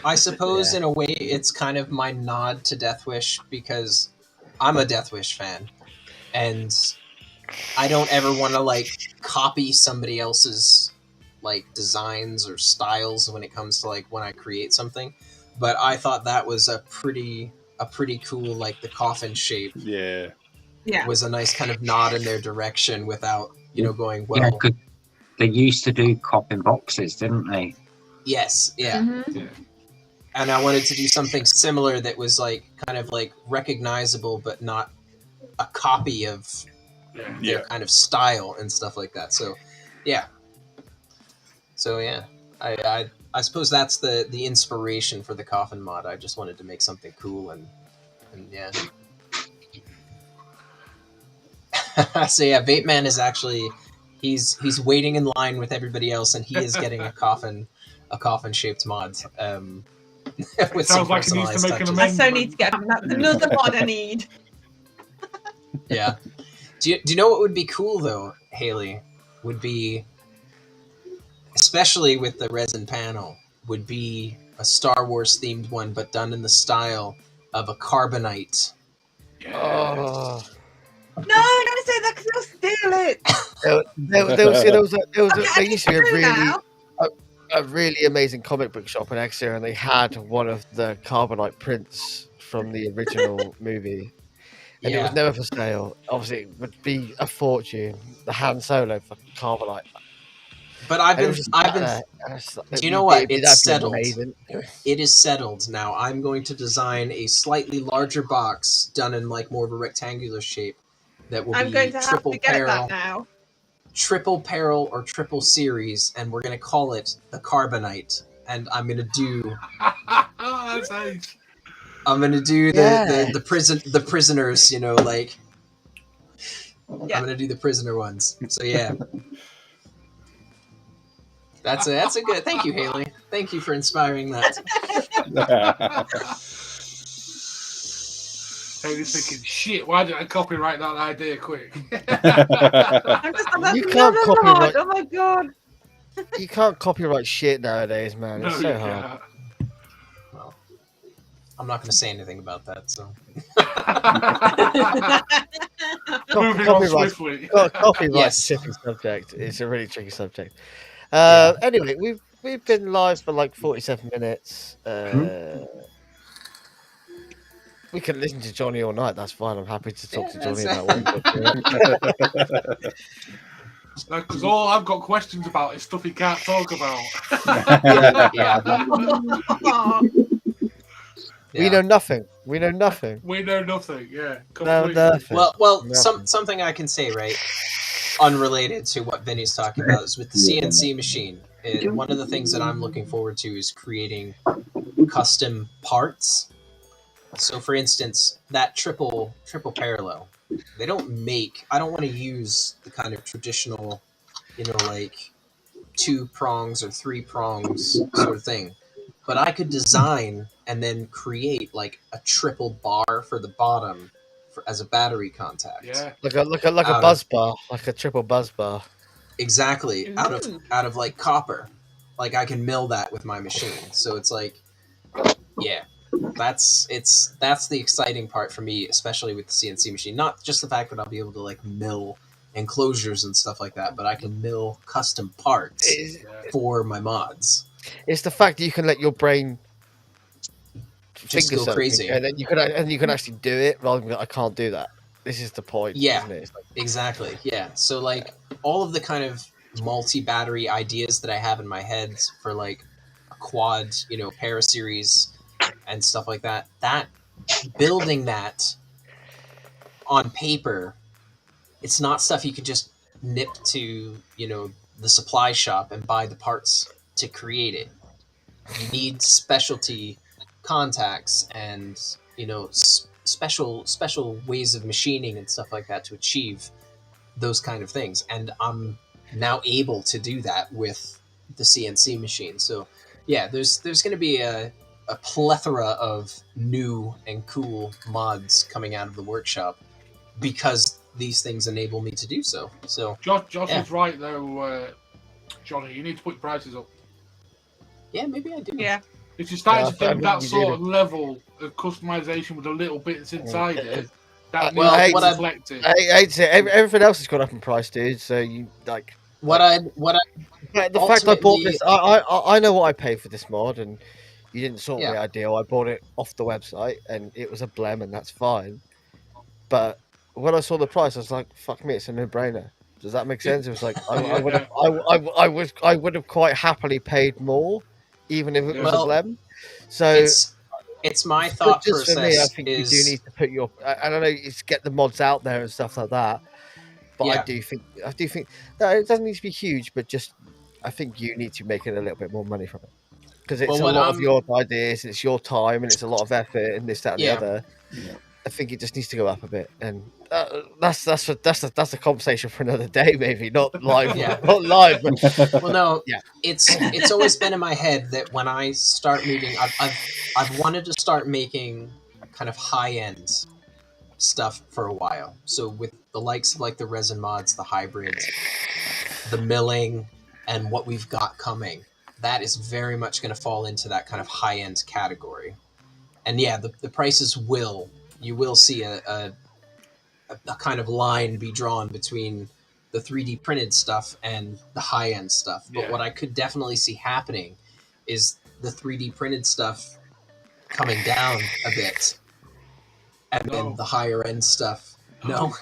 I suppose in a way it's kind of my nod to Deathwish because I'm a Deathwish fan, and I don't ever want to like copy somebody else's like designs or styles when it comes to like when I create something. But I thought that was a pretty cool, like the coffin shape. Yeah. Was a nice kind of nod in their direction without going well. Yeah, 'cause they used to do coffin boxes, didn't they? Yes, yeah. Mm-hmm. Yeah. And I wanted to do something similar that was like kind of like recognizable, but not a copy of their kind of style and stuff like that. So, yeah. So yeah, I suppose that's the inspiration for the coffin mod. I just wanted to make something cool and yeah. So yeah, Vape Man is actually he's waiting in line with everybody else, and he is getting a a coffin-shaped mod. With Sounds some like he needs to personalized make an touches. I so amendment. need to get that's another mod I need. Yeah. Do you know what would be cool though, Haley? Would be, especially with the resin panel, would be a Star Wars themed one, but done in the style of a carbonite. Oh. No, don't say that because they'll steal it. There used to be a really amazing comic book shop in Exeter, and they had one of the carbonite prints from the original movie, and it was Yeah. never for sale. Obviously, it would be a fortune. The Han Solo for carbonite. But And it was just sat there, and do you know what? that'd be It's settled. amazing. It is settled now. I'm going to design a slightly larger box done in like more of a rectangular shape that will I'm be going to have triple to get barrel, that now. triple barrel or triple series, and we're going to call it the Carbonite. And I'm going to do That's nice. I'm going to do Yeah. the prisoners, you know, like Yeah. I'm going to do the prisoner ones. So yeah. That's a good. Thank you, Haley. Thank you for inspiring that. Haley's thinking, shit, why did I copyright that idea quick? I'm just that's You can't another copyright- mod. Oh my god. You can't copyright shit nowadays, man. No, It's you so hard. can't. Well, I'm not going to say anything about that. So Moving on Copyright- swiftly. Copyright's Yes. a tricky subject. It's a really tricky subject. Anyway, we've been live for like 47 minutes. We can listen to Johnny all night. That's fine. I'm happy to talk to Yeah, Johnny that's- about what he's Because all I've got questions about is stuff he can't talk about. yeah. We know nothing. We know nothing. We know nothing, yeah. No, Completely. nothing. Well, Nothing. something I can say, right, unrelated to what Vinny's talking about, is with the CNC machine. One of the things that I'm looking forward to is creating custom parts. So, for instance, that triple parallel, they don't make. I don't want to use the kind of traditional, you know, like 2 prongs or 3 prongs sort of thing. But I could design and then create like a triple bar for the bottom as a battery contact. Yeah. Like a Out of- buzz bar, like a triple buzz bar. Exactly. Out of like copper. Like I can mill that with my machine. So it's like, yeah, that's the exciting part for me, especially with the CNC machine. Not just the fact that I'll be able to like mill enclosures and stuff like that, but I can mill custom parts for my mods. It's the fact that you can let your brain Just finger go something, crazy. and then you can actually do it rather than I can't do that. This is the point, Yeah. isn't it? It's like, Exactly. Yeah. So like all of the kind of multi-battery ideas that I have in my head for like a quad, you know, paraseries and stuff like that, building that on paper, it's not stuff you could just nip to, you know, the supply shop and buy the parts to create it. You need specialty contacts and, you know, special ways of machining and stuff like that to achieve those kind of things. And I'm now able to do that with the CNC machine. So yeah, there's going to be a plethora of new and cool mods coming out of the workshop because these things enable me to do so. So Josh Yeah. is right though, Johnny. You need to put prices up. yeah, maybe I do. Yeah. If you're starting Yeah, to think I that think you sort do. of level of customization with the little bits inside it, that Well, needs to what be I've- reflected. I'd say everything else has gone up in price, dude. So you like What I the fact I bought Ultimately- this. I know what I paid for this mod, and you didn't sort Yeah. me out a deal. I bought it off the website, and it was a blem, and that's fine. But when I saw the price, I was like, "Fuck me, it's a no-brainer." Does that make sense? It was like I would have quite happily paid more, even if it was Well, a blem. So it's my thought just process for me, I think is you do need to put your. I don't know, it's get the mods out there and stuff like that. But Yeah. I do think that it doesn't need to be huge, but just I think you need to make it a little bit more money from it because it's Well, a what lot of I'm- your ideas, it's your time, and it's a lot of effort, and this, that, and Yeah. the other. I think it just needs to go up a bit, and that's a conversation for another day, maybe not live, Yeah. not live. But Well, no, Yeah. it's always been in my head that when I start moving, I've wanted to start making kind of high end stuff for a while. So with the likes of like the resin mods, the hybrids, the milling, and what we've got coming, that is very much going to fall into that kind of high end category. And yeah, the prices you will see a kind of line be drawn between the 3D printed stuff and the high end stuff. But Yeah. what I could definitely see happening is the 3D printed stuff coming down a bit, and then No. the higher end stuff. No,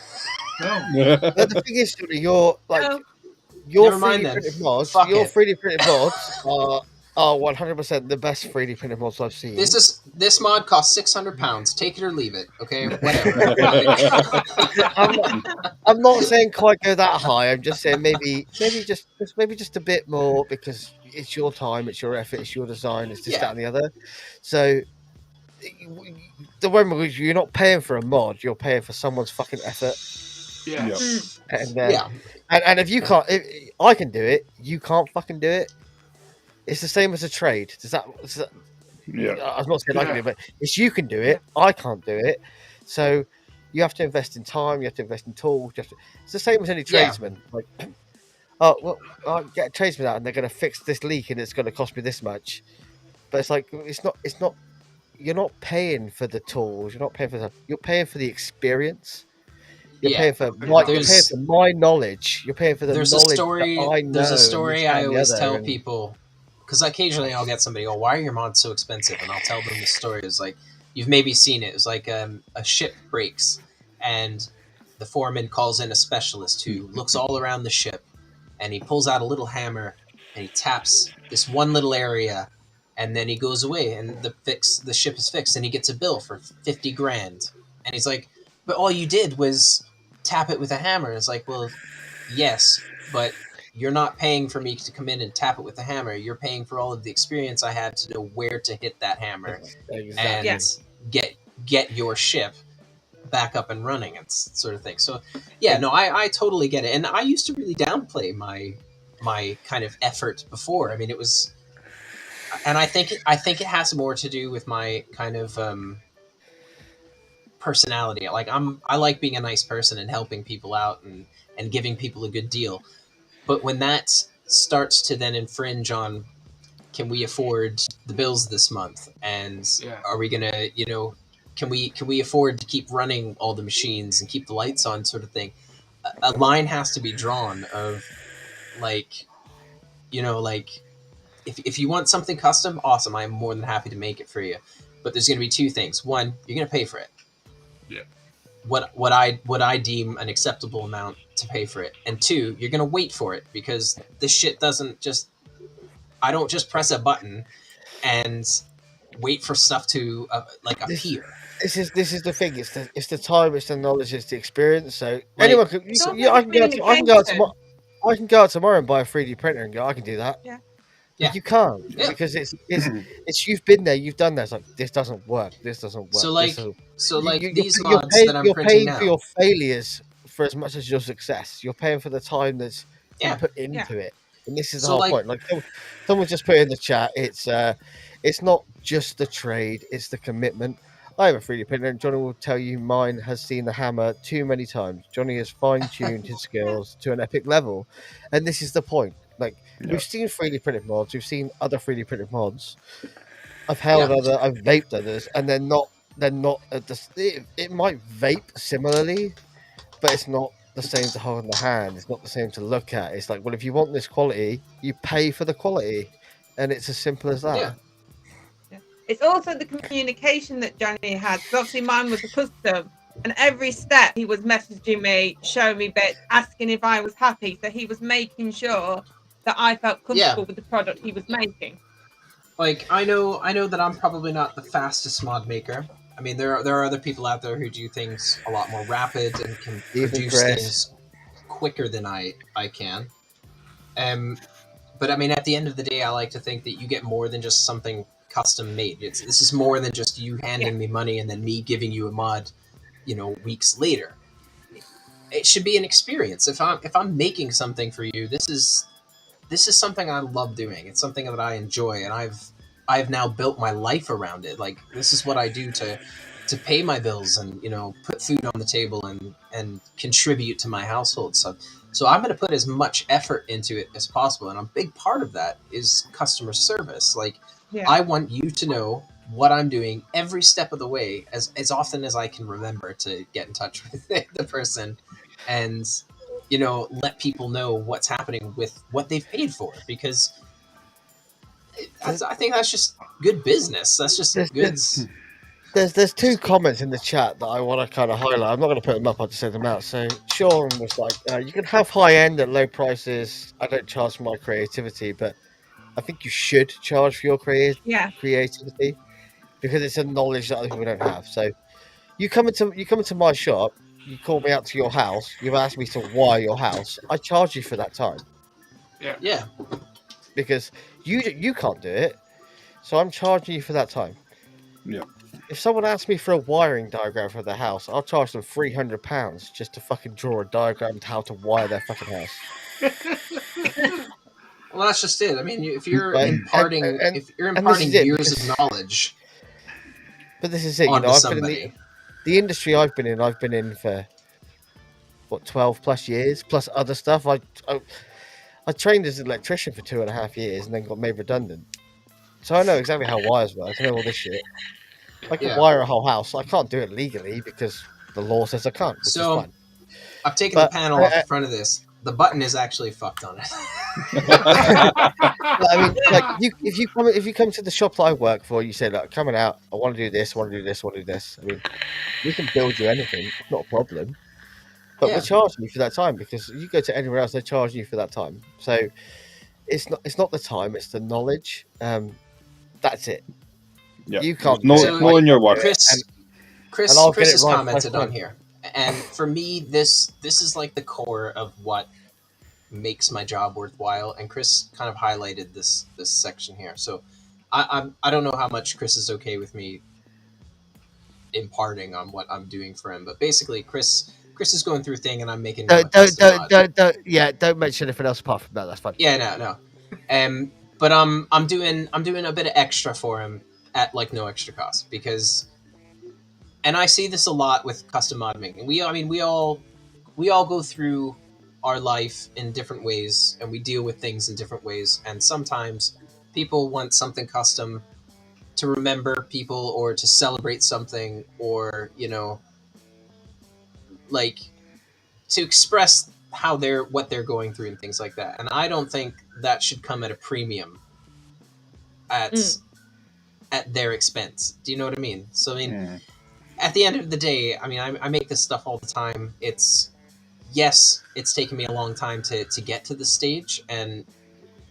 No. But the thing is, Johnny, your No. Never mind 3D then. printed mods, Fuck your it. 3D printed mods are 100% the best 3D printed mods I've seen. This mod costs £600. Take it or leave it. Okay, whatever. I'm not saying quite go that high. I'm just saying maybe just a bit more, because it's your time, it's your effort, it's your design, it's this, Yeah. that, and the other. So the one was, you're not paying for a mod, you're paying for someone's fucking effort. Yeah. And Yeah. and if you can't, I can do it, you can't fucking do it. It's the same as a trade. Does that Yeah. I'm not saying I can do it, but it's you can do it, I can't do it. So you have to invest in time, you have to invest in tools. It's the same as any Yeah. tradesman. Like, oh well, I get a tradesman out and they're going to fix this leak and it's going to cost me this much. But it's like it's not. You're not paying for the tools. You're not paying for you're paying for the experience. You're paying for my knowledge. You're paying for the There's knowledge a story. that I know. There's a story I always tell and... people, because occasionally I'll get somebody, "Oh, why are your mods so expensive?" And I'll tell them the story. It's like, you've maybe seen it. It's like a ship breaks, and the foreman calls in a specialist who looks all around the ship, and he pulls out a little hammer and he taps this one little area, and then he goes away, and the ship is fixed, and he gets a bill for 50 grand, and he's like, "But all you did was tap it with a hammer." It's like, well, yes, but you're not paying for me to come in and tap it with a hammer. You're paying for all of the experience I had to know where to hit that hammer Exactly. and get your ship back up and running and sort of thing. So yeah, no, I totally get it. And I used to really downplay my kind of effort before. I mean, it was, and I think it has more to do with my kind of personality. Like I like being a nice person and helping people out and giving people a good deal. But when that starts to then infringe on, can we afford the bills this month? And are we gonna, can we afford to keep running all the machines and keep the lights on, sort of thing? A line has to be drawn of, like, like, if you want something custom, awesome, I'm more than happy to make it for you. But there's gonna be two things. One, you're gonna pay for it. Yeah. What I deem an acceptable amount to pay for it. And two, you're gonna wait for it, because this shit doesn't just, I don't just press a button and wait for stuff to appear. This is the thing. It's the time, it's the knowledge, it's the experience. So Like, anyone can. I can go out tomorrow and buy a 3D printer and go. I can do that. Yeah. But Yeah. you can't, Yeah. because it's you've been there, you've done that. It's like, this doesn't work. This doesn't work. So like, these you're mods paying, that I'm you're printing paying now. for your failures for as much as your success. You're paying for the time that's Yeah. put into it. And this is the So, whole like- point. Like someone just put in the chat, it's not just the trade, it's the commitment. I have a 3D printer, and Johnny will tell you mine has seen the hammer too many times. Johnny has fine-tuned his skills to an epic level, and this is the point. Like, we've seen 3D printed mods, we've seen other 3D printed mods. I've held I've vaped others, and they're not at the. It might vape similarly, but it's not the same to hold in the hand. It's not the same to look at. It's like, well, if you want this quality, you pay for the quality, and it's as simple as that. Yeah. It's also the communication that Johnny had. Because obviously mine was a custom, and every step he was messaging me, showing me bits, asking if I was happy. So he was making sure that I felt comfortable with the product he was making. Like, I know that I'm probably not the fastest mod maker. I mean, there are other people out there who do things a lot more rapid and can produce things quicker than I can. But I mean, at the end of the day, I like to think that you get more than just something custom made. This is more than just you handing me money and then me giving you a mod weeks later. It should be an experience. If I'm making something for you, this is something I love doing. It's something that I enjoy, and I've now built my life around it. Like, this is what I do to pay my bills and put food on the table and contribute to my household. So I'm going to put as much effort into it as possible, and a big part of that is customer service. Like, I want you to know what I'm doing every step of the way, as often as I can remember to get in touch with the person, and let people know what's happening with what they've paid for, because I think that's just good business. That's just good. There's two comments in the chat that I want to kind of highlight. I'm not going to put them up. I'll just say them out. So Sean was like, "You can have high end at low prices. I don't charge for my creativity, but I think you should charge for your creativity because it's a knowledge that other people don't have." So you come into my shop. You call me out to your house. You've asked me to wire your house. I charge you for that time. Yeah. Because you can't do it, so I'm charging you for that time. Yeah. If someone asks me for a wiring diagram for their house, I'll charge them £300 just to fucking draw a diagram to how to wire their fucking house. Well, that's just it. I mean, if you're imparting years of knowledge, but this is it. I've been in the industry I've been in for what 12 plus years, plus other stuff. I trained as an electrician for 2.5 years and then got made redundant. So I know exactly how wires work. I know all this shit. I can wire a whole house. I can't do it legally because the law says I can't, which is fine. I've taken the panel off the front of this. The button is actually fucked on it. I mean, like if you come to the shop that I work for, you say, "Look, coming out. I want to do this. I want to do this. I want to do this." I mean, we can build you anything. It's not a problem. But we're charging you for that time because you go to anywhere else, they're charging you for that time. So it's not the time; it's the knowledge. That's it. Yeah. You can't knowing your work. Chris has commented on here, and for me, this is like the core of what makes my job worthwhile. And Chris kind of highlighted this section here. So I don't know how much Chris is okay with me imparting on what I'm doing for him, but basically, Chris is going through a thing, and I'm making. Don't mention anything else apart from that. That's fine. Yeah, no. But I'm doing a bit of extra for him at like no extra cost, because, and I see this a lot with custom mod making. We all go through our life in different ways, and we deal with things in different ways. And sometimes people want something custom to remember people, or to celebrate something, or like to express what they're going through and things like that. And I don't think that should come at a premium at their expense. Do you know what I mean? So I mean, at the end of the day, I mean, I make this stuff all the time. It's taken me a long time to get to this stage, and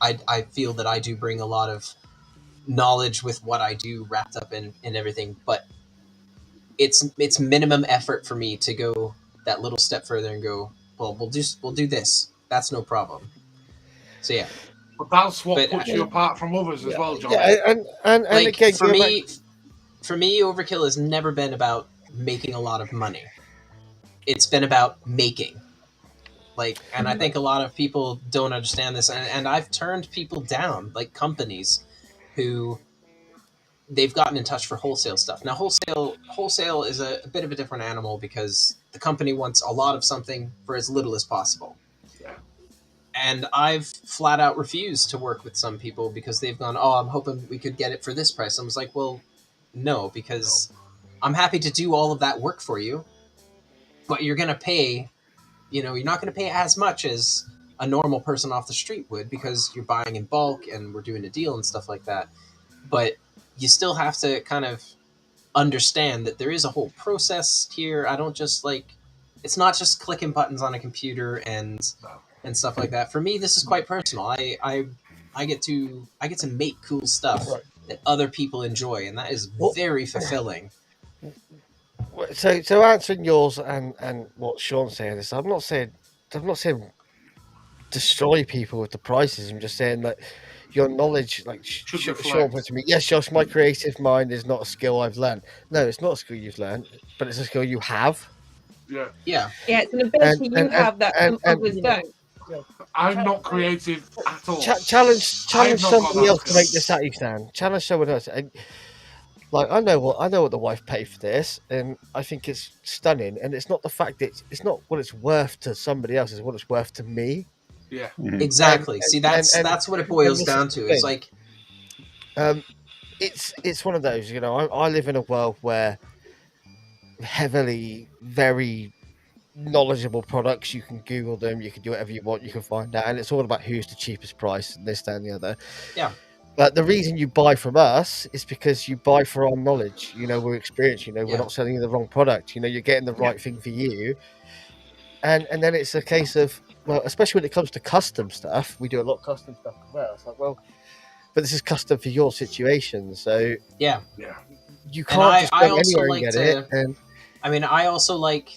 I feel that I do bring a lot of knowledge with what I do wrapped up in everything, but it's minimum effort for me to go that little step further and go, well, we'll do this. That's no problem. So yeah. But that's what puts you apart from others as well, John. Yeah, and like, again, for me, Overkill has never been about making a lot of money. It's been about making. Like, and I think a lot of people don't understand this, and I've turned people down, like companies who they've gotten in touch for wholesale stuff. Now, wholesale is a bit of a different animal, because the company wants a lot of something for as little as possible. Yeah. And I've flat out refused to work with some people because they've gone, "Oh, I'm hoping we could get it for this price." I was like, well, no, because I'm happy to do all of that work for you, but you're going to pay, you're not going to pay as much as a normal person off the street would, because you're buying in bulk and we're doing a deal and stuff like that. But you still have to kind of understand that there is a whole process here. I don't just it's not just clicking buttons on a computer and stuff like that. For me, this is quite personal. I get to make cool stuff that other people enjoy, and that is very fulfilling. So answering yours and what Sean's saying is, I'm not saying destroy people with the prices. I'm just saying that your knowledge, like Should Sean reflect. put to me, yes, Josh, my creative mind is not a skill I've learned. No, it's not a skill you've learned, but it's a skill you have. Yeah. Yeah. Yeah, it's an ability you have that some others you know, don't. I'm not creative at all. challenge I've not got somebody that else to skill. make this at you, Stan. Challenge someone else. And, like I know what the wife paid for this, and I think it's stunning. And it's not the fact that it's not what it's worth to somebody else; it's what it's worth to me. Yeah. Exactly. See, that's what it boils down to. It's like, it's one of those. You know, I live in a world where heavily, very knowledgeable products. You can Google them, you can do whatever you want, you can find out, and it's all about who's the cheapest price, and this, that, and the other. yeah, But the reason you buy from us is because you buy for our knowledge. You know, we're experienced. You know, Yeah. we're not selling you the wrong product. You know, you're getting the right thing for you. And then it's a case of, well, especially when it comes to custom stuff, we do a lot of custom stuff as well. It's like, well, but this is custom for your situation, so yeah. Yeah. you can't just I go also anywhere like and get it. And I mean, I also like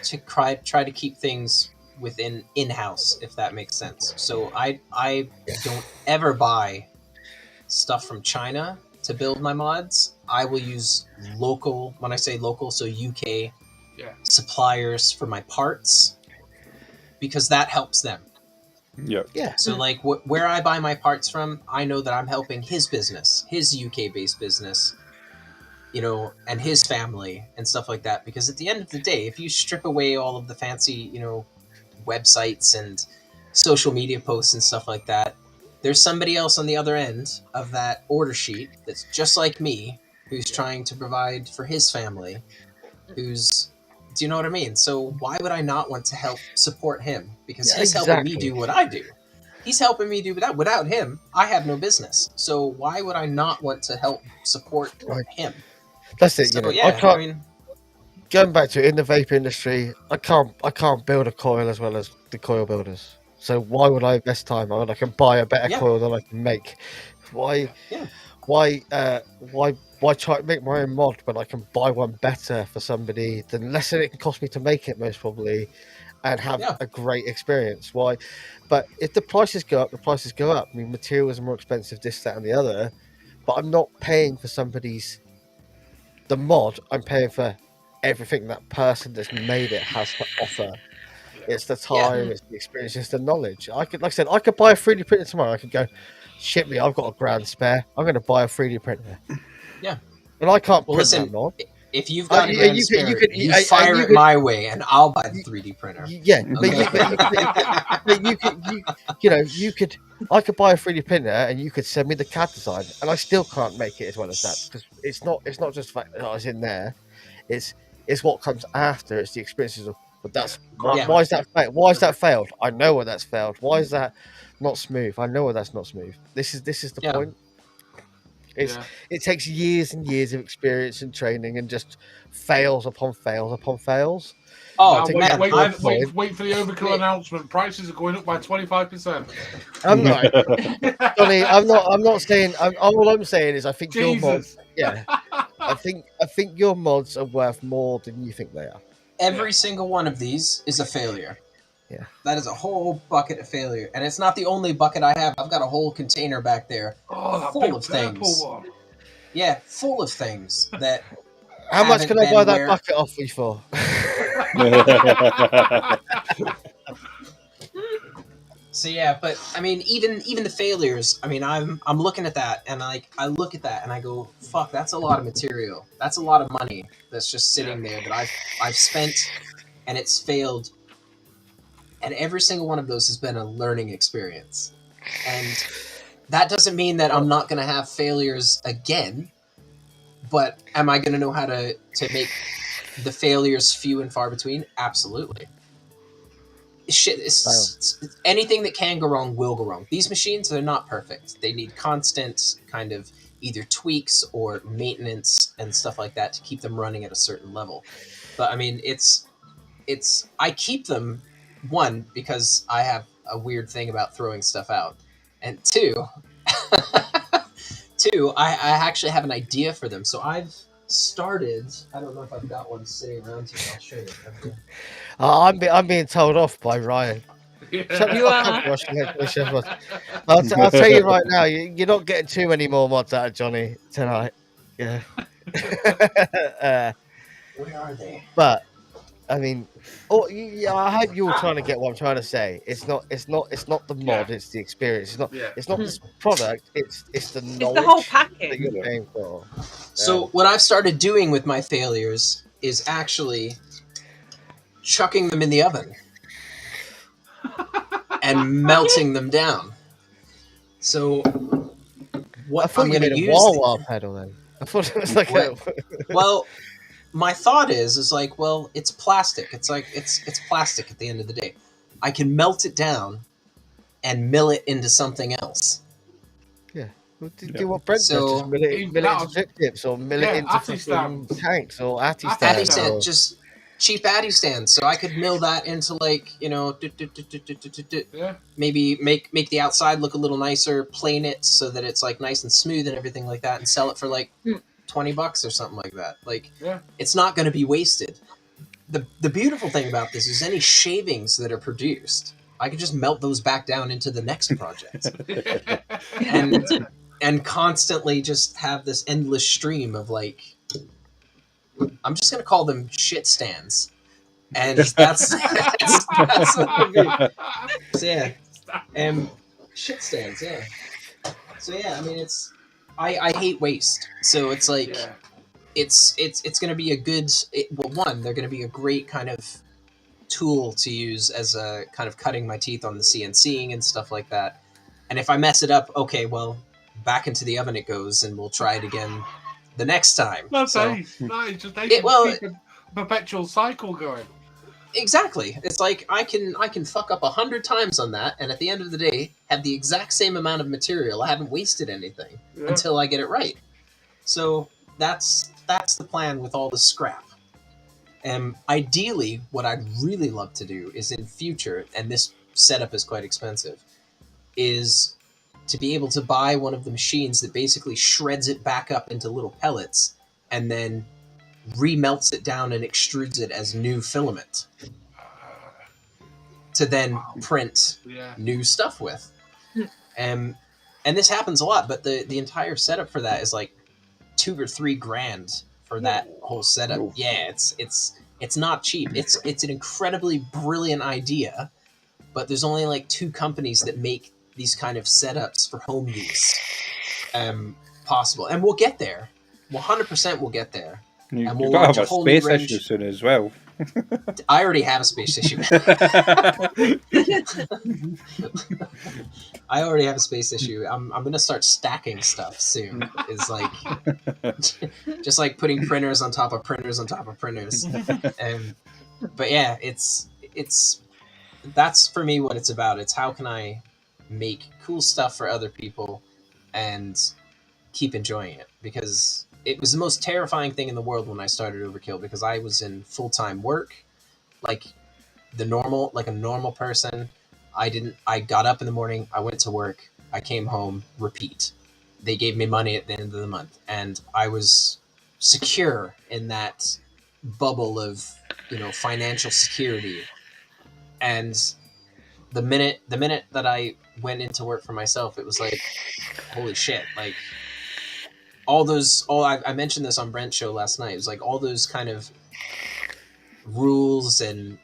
to try to keep things within in-house, if that makes sense. So I don't ever buy stuff from China to build my mods. I will use local, when I say local, so UK suppliers for my parts, because that helps them. Yeah. So like where I buy my parts from, I know that I'm helping his business, his UK-based business, you know, and his family and stuff like that. Because at the end of the day, if you strip away all of the fancy, you know, websites and social media posts and stuff like that, there's somebody else on the other end of that order sheet that's just like me, who's trying to provide for his family, who's, do you know what I mean? So why would I not want to help support him? Because he's helping me do what I do. He's helping me do that. Without him, I have no business. So why would I not want to help support him? that's it. So, You know, yeah, I can't. I mean, Going back to it, in the vape industry, I can't build a coil as well as the coil builders. So why would I invest time when I can buy a better coil than I can make? Why try to make my own mod when I can buy one better for somebody than less than it can cost me to make it, most probably, and have a great experience? Why? But if the prices go up, the prices go up. I mean, materials are more expensive, this, that, and the other. But I'm not paying for the mod. I'm paying for everything that person that's made it has to offer. It's the time, it's the experience, it's the knowledge. I could, like I said, I could buy a 3D printer tomorrow. I could go, shit me, I've got a grand spare. I'm going to buy a 3D printer. Yeah. But I can't print listen, that mod. If you've got a grand spare, you fire it my way, and I'll buy the 3D printer. Yeah, okay? I could buy a 3D printer, and you could send me the CAD design, and I still can't make it as well as that, because it's not just the fact that I was in there. It's what comes after. It's the experiences of. But that's why is that failed? Why is that failed? I know where that's failed. Why is that not smooth? I know where that's not smooth. This is the point. It takes years and years of experience and training, and just fails upon fails upon fails. Oh, wait for the Overkill Wait. announcement. Prices are going up by 25%. I'm not, Johnny. I'm not saying. All I'm saying is I think your mods. Yeah, I think your mods are worth more than you think they are. Every single one of these is a failure. Yeah. That is a whole bucket of failure. And it's not the only bucket I have. I've got a whole container back there full of things. One. Yeah, full of things that. How much can I buy that bucket off you for? So yeah, but I mean, even the failures. I mean, I'm looking at that, and I look at that, and I go, "Fuck, that's a lot of material. That's a lot of money that's just sitting there that I've spent, and it's failed. And every single one of those has been a learning experience. And that doesn't mean that I'm not going to have failures again. But am I going to know how to make the failures few and far between? Absolutely. Shit, anything that can go wrong will go wrong. These machines, they're not perfect. They need constant kind of either tweaks or maintenance and stuff like that to keep them running at a certain level. But I mean, I keep them, one, because I have a weird thing about throwing stuff out, and two, I actually have an idea for them. So I've started. I don't know if I've got one sitting around here. I'll show you. I'm being told off by Ryan. Yeah. Shut the You fuck are. up, Josh. I'll tell you right now, you're not getting too many more mods out of Johnny tonight. Yeah. Where are they? But I mean, yeah, I hope you're trying to get what I'm trying to say. It's not the mod, it's the experience. It's not the product, it's the It's knowledge the whole that package. you're paying for. So what I've started doing with my failures is actually chucking them in the oven and melting them down. So I what thought I'm you going made to a use? wah pedal then. I thought it was like Well, my thought is like, well, it's plastic. It's like it's plastic at the end of the day. I can melt it down and mill it into something else. yeah. Do what Brent does, just mill it into drip tips or mill it into fucking tanks or Atty Addy stands. stand, just cheap Addy stands. So I could mill that into like, you know, maybe make the outside look a little nicer, plane it so that it's like nice and smooth and everything like that, and sell it for like $20 or something like that. Like, it's not going to be wasted. The beautiful thing about this is any shavings that are produced, I could just melt those back down into the next project, and constantly just have this endless stream of like, I'm just gonna call them shit stands, and that's what it'll be. So yeah, shit stands. Yeah. So yeah, I mean, it's I hate waste, so it's like it's going to be a good one, they're going to be a great kind of tool to use as a kind of cutting my teeth on the CNCing and stuff like that. And if I mess it up, okay, well, back into the oven it goes, and we'll try it again the next time. That's nice. Just keep a perpetual cycle going. Exactly. It's like I can fuck up 100 times on that, and at the end of the day, have the exact same amount of material. I haven't wasted anything until I get it right. So that's the plan with all the scrap. And ideally, what I'd really love to do is in future, and this setup is quite expensive, is to be able to buy one of the machines that basically shreds it back up into little pellets and then remelts it down and extrudes it as new filament to then print new stuff with. And this happens a lot, but the entire setup for that is like $2 or $3 grand for that whole setup. Yeah, it's not cheap. It's an incredibly brilliant idea, but there's only like 2 companies that make these kind of setups for home use possible, and we'll get there. 100% we'll get there. And we'll have a space issue soon as well. I already have a space issue. I already have a space issue. I'm gonna start stacking stuff soon. It's like just like putting printers on top of printers on top of printers. But yeah, it's that's for me what it's about. It's how can I make cool stuff for other people and keep enjoying it, because it was the most terrifying thing in the world when I started Overkill, because I was in full-time work, like a normal person. I got up in the morning, I went to work, I came home, repeat. They gave me money at the end of the month, and I was secure in that bubble of, financial security. And the minute that I went into work for myself, it was like, holy shit, like I mentioned this on Brent's show last night. It was like all those kind of rules and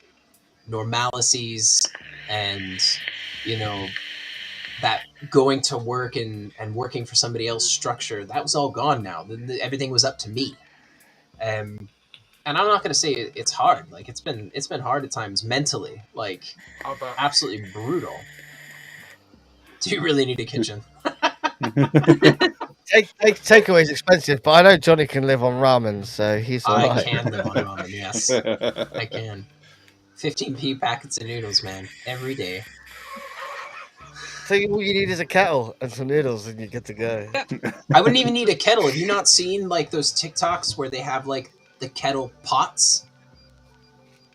normalities and, that going to work and working for somebody else structure, that was all gone now. Everything was up to me. And I'm not going to say it's hard. Like it's been hard at times mentally, like absolutely brutal. Do you really need a kitchen? Takeaway is expensive, but I know Johnny can live on ramen, so he's all right. I can live on ramen, yes. I can. 15p packets of noodles, man, every day. So all you need is a kettle and some noodles, and you're good to go. I wouldn't even need a kettle. Have you not seen like those TikToks where they have like the kettle pots?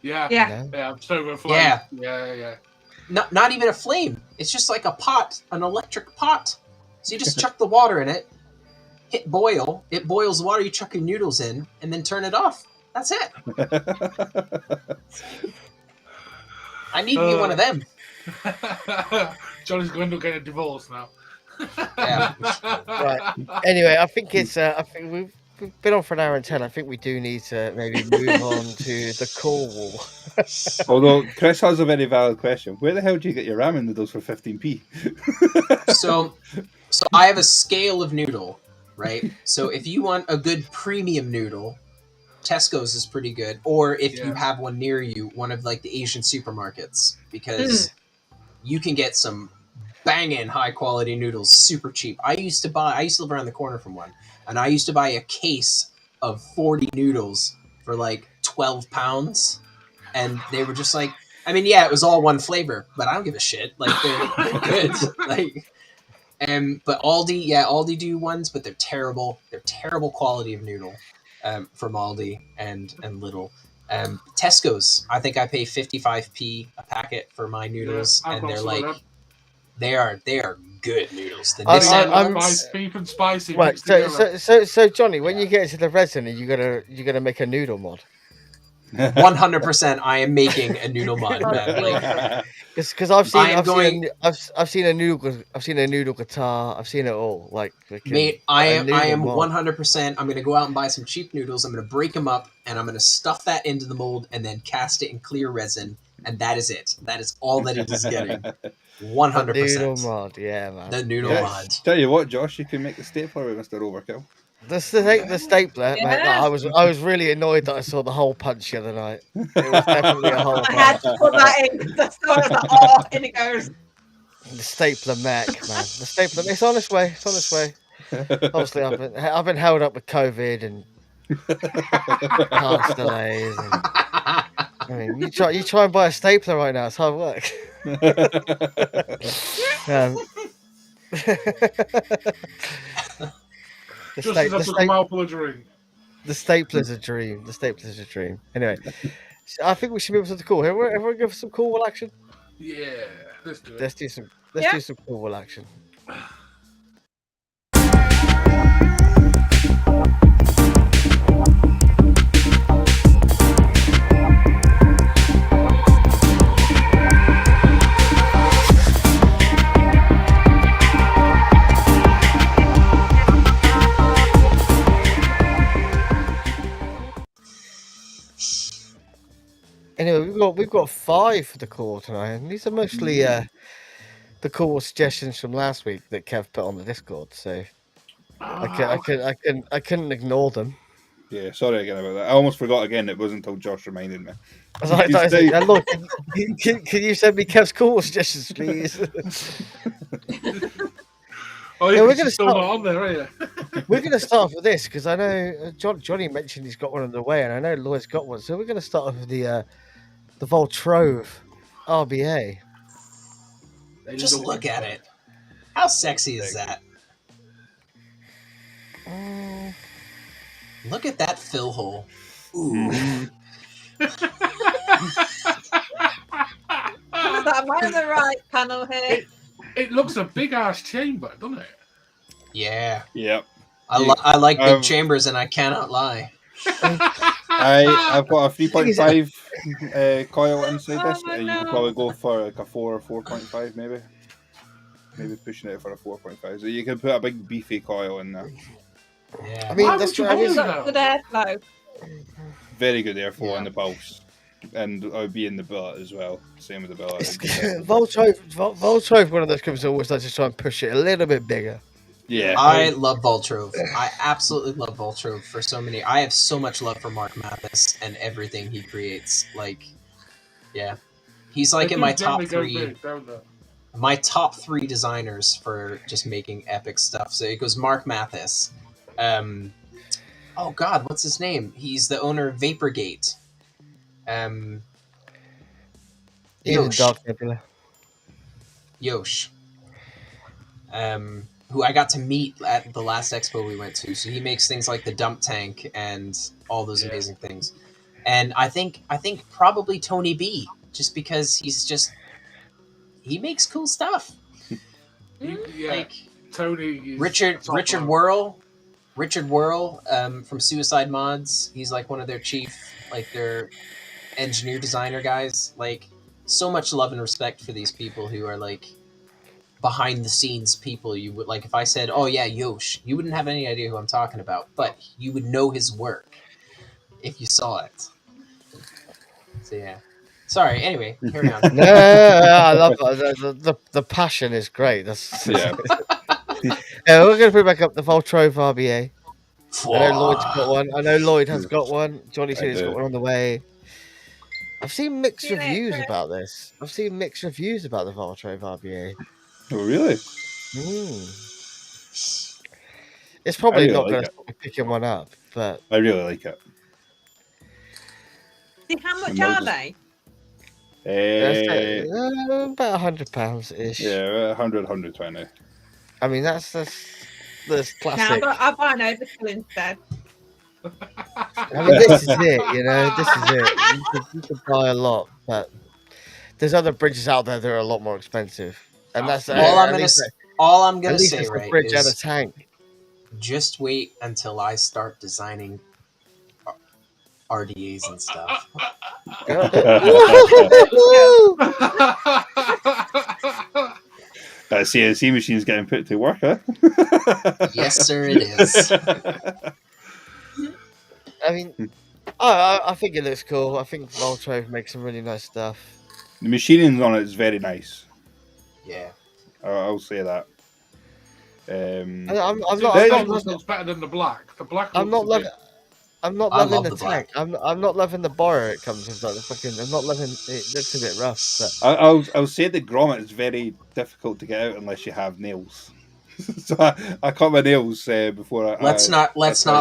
Yeah. So yeah. Not even a flame. It's just like a pot, an electric pot. So you just chuck the water in it, hit boil. It boils the water. You chuck your noodles in, and then turn it off. That's it. I need to be one of them. Johnny's going to get a divorce now. Yeah. Right. Anyway, I think it's. I think we've been on for an hour and 10. I think we do need to maybe move on to the Cornwall. Although Chris has a very valid question: where the hell do you get your ramen noodles for 15p? So I have a scale of noodle, right? So if you want a good premium noodle, Tesco's is pretty good. Or if you have one near you, one of like the Asian supermarkets, because you can get some banging high quality noodles super cheap. I used to live around the corner from one, and I used to buy a case of 40 noodles for like 12 pounds, and they were just like, I mean, yeah, it was all one flavor, but I don't give a shit. Like they're good. Like, but Aldi do ones, but they're terrible. They're terrible quality of noodle, from Aldi and Lidl. Tesco's, I think I pay 55p a packet for my noodles, and they're like, they are good noodles. The I'm beef and spicy. Right, so Johnny, when you get into the resin, you gotta make a noodle mod. 100%, I am making a noodle mod, man. Like, because I've seen a noodle guitar. I've seen it all. Like, mate, I am 100%. I'm gonna go out and buy some cheap noodles. I'm gonna break them up, and I'm gonna stuff that into the mold, and then cast it in clear resin, and that is it. That is all that it is getting. 100%. Noodle mod, yeah, man. The noodle mod. Tell you what, Josh, you can make the stapler with Mr. Overkill. The stapler, man. I was really annoyed that I saw the hole punch the other night. It was definitely a hole punch. I had to put that in because I saw it, I was like, oh, in it goes. The stapler mech, man. The stapler, it's on its way. It's on its way. Obviously, I've been held up with COVID and parts delays. And, I mean, you try and buy a stapler right now. It's hard work. The stapler's a dream. The stapler's a dream. Anyway, so I think we should move on to the call. Everyone give us some Cornwall action. Yeah, let's do it. Let's do some Cornwall action. Anyway, we've got 5 for the call tonight, and these are mostly the call suggestions from last week that Kev put on the Discord. So I couldn't ignore them. Yeah, sorry again about that. I almost forgot again. It wasn't until Josh reminded me. I was like, look, can you send me Kev's call suggestions, please? Oh, yeah, we're going to start on there, are you? We're going to start off with this because I know Johnny mentioned he's got one on the way, and I know Lloyd's got one. So we're going to start off with the Voltrove RBA. Just look at it. How sexy is that? Look at that fill hole. Ooh. Am I on the right panel here? It looks a big ass chamber, doesn't it? Yeah. Yep. I like big chambers, and I cannot lie. I've got a 3.5 coil inside this, and you could probably go for like a 4 or 4.5, maybe pushing it for a 4.5. So you can put a big beefy coil in there. Yeah. I mean, that's what good airflow. Very good airflow on the pulse, and I would be in the billet as well. Same with the billet. Voltrove, one of those companies always likes to try and push it a little bit bigger. Yeah, I love Voltrove. I absolutely love Voltrove for so many. I have so much love for Mark Mathis and everything he creates. Like, yeah, he's like in my top 3. My top 3 designers for just making epic stuff. So it goes Mark Mathis. Oh God, what's his name? He's the owner of Vaporgate. Yosh. Who I got to meet at the last expo we went to. So he makes things like the dump tank and all those amazing things. And I think probably Tony B, just because he makes cool stuff. Like Tony, Richard Whirl from Suicide Mods. He's like one of their chief, like their engineer designer guys. Like so much love and respect for these people who are like behind the scenes people. You would like if I said, "Oh yeah, Yosh," you wouldn't have any idea who I'm talking about, but you would know his work if you saw it. So yeah. Sorry. Anyway, carry on. No, I love that. The passion is great. That's Yeah. yeah. We're going to bring back up the Voltrove RBA. I know Lloyd's got one. I know Lloyd has got one. Johnny said he's got one on the way. I've seen mixed reviews about this. I've seen mixed reviews about the Voltrove RBA. Oh, really? It's probably not like going to stop me picking one up, but I really like it. See, how much are they? About £100 ish. Yeah, 100, 120. I mean, that's classic. Now I'll buy an Overkill instead. I mean, this is it. You know, this is it. You could buy a lot, but there's other bridges out there that are a lot more expensive, and that's all I'm gonna say. Right, bridge is and a tank. Just wait until I start designing RDAs and stuff. That CNC machine's getting put to work, huh? Yes, sir, it is. I mean, I think it looks cool. I think Voltrove makes some really nice stuff. The machining on it is very nice. Yeah, I'll say that. I'm It not looks better than the black. The black. I'm not looks loving the tank. I'm not loving the borrow it comes with. Like the fucking. I'm not loving. It looks a bit rough. But I'll say the grommet is very difficult to get out unless you have nails. So I cut my nails before I. Let's not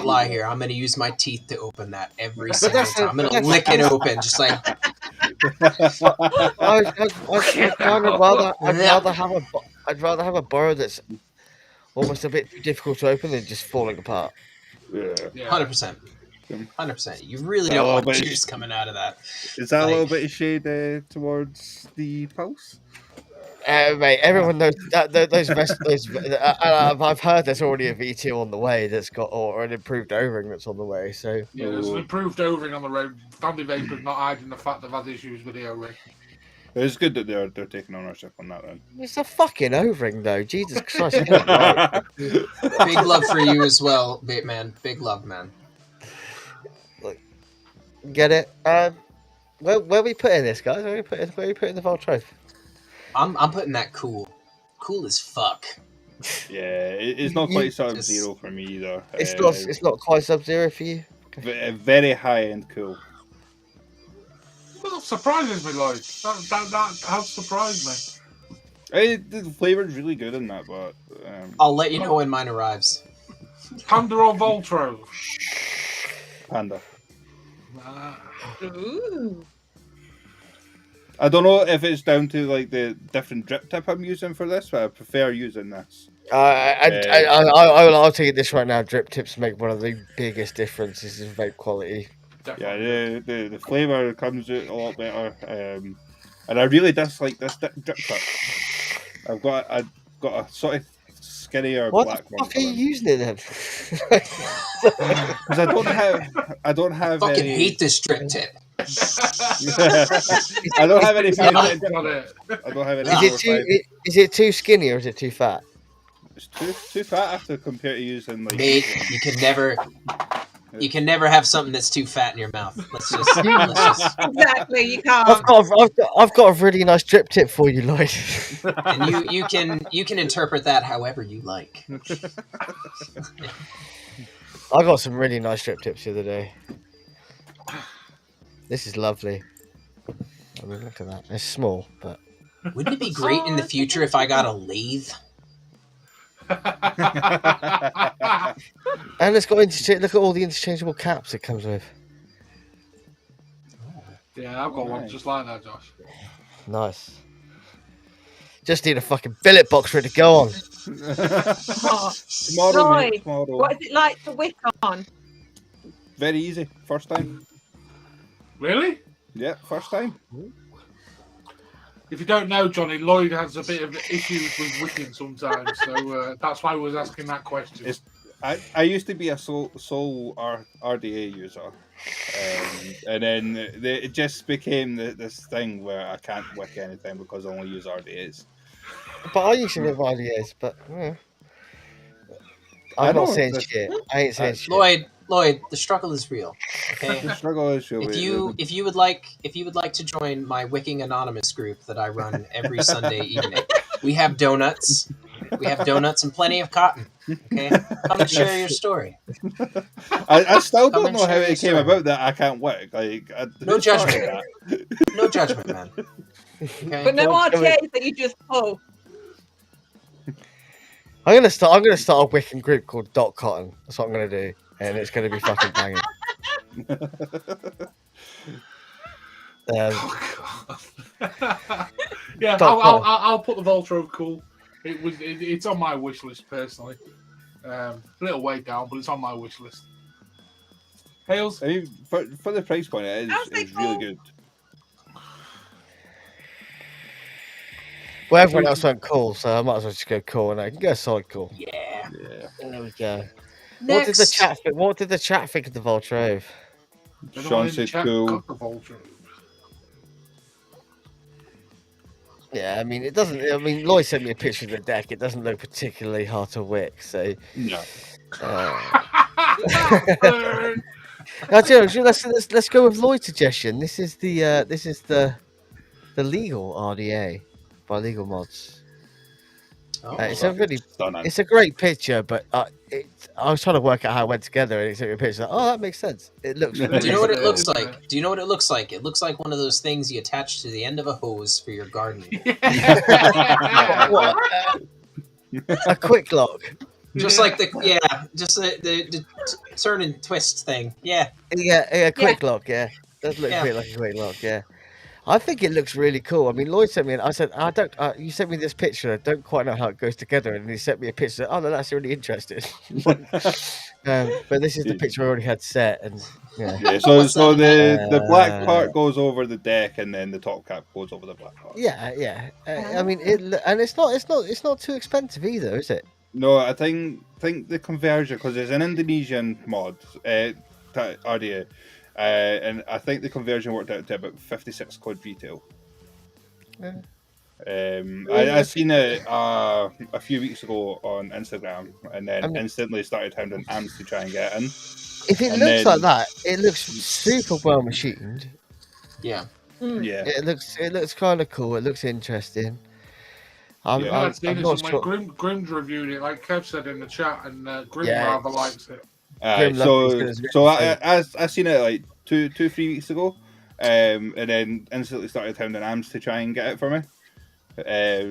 lie here. I'm going to use my teeth to open that every single time. I'm going to lick it open, just like. I'd rather have a borrow that's almost a bit too difficult to open than just falling apart. Yeah. 100%. 100%. You really don't want juice coming out of that. Is that a little bit of shade towards the pulse? Mate, everyone knows that those I've heard there's already a V2 on the way that's got or an improved O-ring that's on the way. So yeah, there's an improved O-ring on the road. Family Vapor's not hiding the fact they've had issues with the O-ring. It's good that they're taking ownership on that then. It's a fucking O-ring though. Jesus Christ! Big love for you as well, Vape Man. Big love, man. Look, get it? Where are we putting this, guys? Where are we putting the Voltrove? I'm putting that cool as fuck. Yeah, it's not quite Sub-Zero for me either. It's not quite Sub-Zero for you. Very high end cool. Well, that surprises me, Lloyd. That has surprised me. The flavor's really good in that, but I'll let you know when mine arrives. Panda or Voltrove? Panda. Ooh. I don't know if it's down to like the different drip tip I'm using for this, but I prefer using this. I'll take this right now. Drip tips make one of the biggest differences in vape quality. Definitely. Yeah, the flavor comes out a lot better, and I really dislike this drip tip. I've got a sort of skinnier What black one. What the fuck are you using it then? Because I don't have. I fucking any... hate this drip tip. I don't have any. I don't have any. Is it too skinny or is it too fat? It's too fat after compared to using like. Mate, you can never have something that's too fat in your mouth. Let's just Exactly, you can't. I've got a really nice drip tip for you, Lloyd. And you can interpret that however you like. I got some really nice drip tips the other day. This is lovely. I mean, look at that. It's small, but wouldn't it be great in the future if I got a lathe? And it's got look at all the interchangeable caps it comes with. Yeah, I've got one just like that, Josh. Nice. Just need a fucking billet box ready to go on. Lloyd, what is it like to wick on? Very easy. First time. Really? Yeah, first time. If you don't know, Johnny, Lloyd has a bit of issues with wicking sometimes, so that's why I was asking that question. I used to be a sole RDA user, and then it just became this thing where I can't wick anything because I only use RDAs. But I used to live ideas, but I I'm not know, saying shit. I ain't saying shit. Lloyd, the struggle is real. Okay. the struggle is real. If you would like to join my Wicking Anonymous group that I run every Sunday evening, we have donuts. We have donuts and plenty of cotton. Okay, come and share your story. I still Come don't and know how share it your came story. about that I can't wick. Like, No who started judgment. that? No judgment, man. Okay. But no Don't- RTAs that you just pull. I'm gonna start a wicking group called Dot Cotton. That's what I'm gonna do, and it's gonna be fucking banging. Yeah, I'll put the Voltro cool. It's on my wish list personally. A little way down, but it's on my wish list. Hales? I mean, for the price point, it's really good. Well, everyone else went cool, so I might as well just go cool, and I can go solid cool. Yeah. There we go. Next. What did the chat think of the Voltrove? Sean said cool. Got the Voltro. Yeah, I mean, it doesn't. I mean, Lloyd sent me a picture of the deck. It doesn't look particularly hard to wick. So, No. let's go with Lloyd's suggestion. This is the legal RDA by Legal Mods. Oh, It's a really, stunning. it's a great picture, but I was trying to work out how it went together, and it took me a picture. Oh, that makes sense. It looks. Do Really you know what it good. looks like? Do you know what it looks like? It looks like one of those things you attach to the end of a hose for your garden. What? A quick lock. Just like the turn and twist thing. Yeah. Yeah, quick lock. Yeah, does look a bit like a quick lock. Yeah. I think it looks really cool. I mean, Lloyd sent me, I said, I don't. You sent me this picture. I don't quite know how it goes together, and he sent me a picture. Oh no, that's really interesting. But this is the picture I already had set, and yeah. So the black part goes over the deck, and then the top cap goes over the black part. Yeah. I mean, it's not too expensive either, is it? No, I think the conversion, because there's an Indonesian mod, RDA. And I think the conversion worked out to about 56 quid retail. Yeah. I seen it a few weeks ago on Instagram, and then instantly started hounding AMS to try and get in. If it looks like that, it looks super well machined. Yeah. Yeah. It looks kind of cool. It looks interesting. I'm not sure. Grim's reviewed it, like Kev said in the chat, and Grim rather likes it. So I seen it like 2-3 weeks ago, and then instantly started hounding AMS to try and get it for me.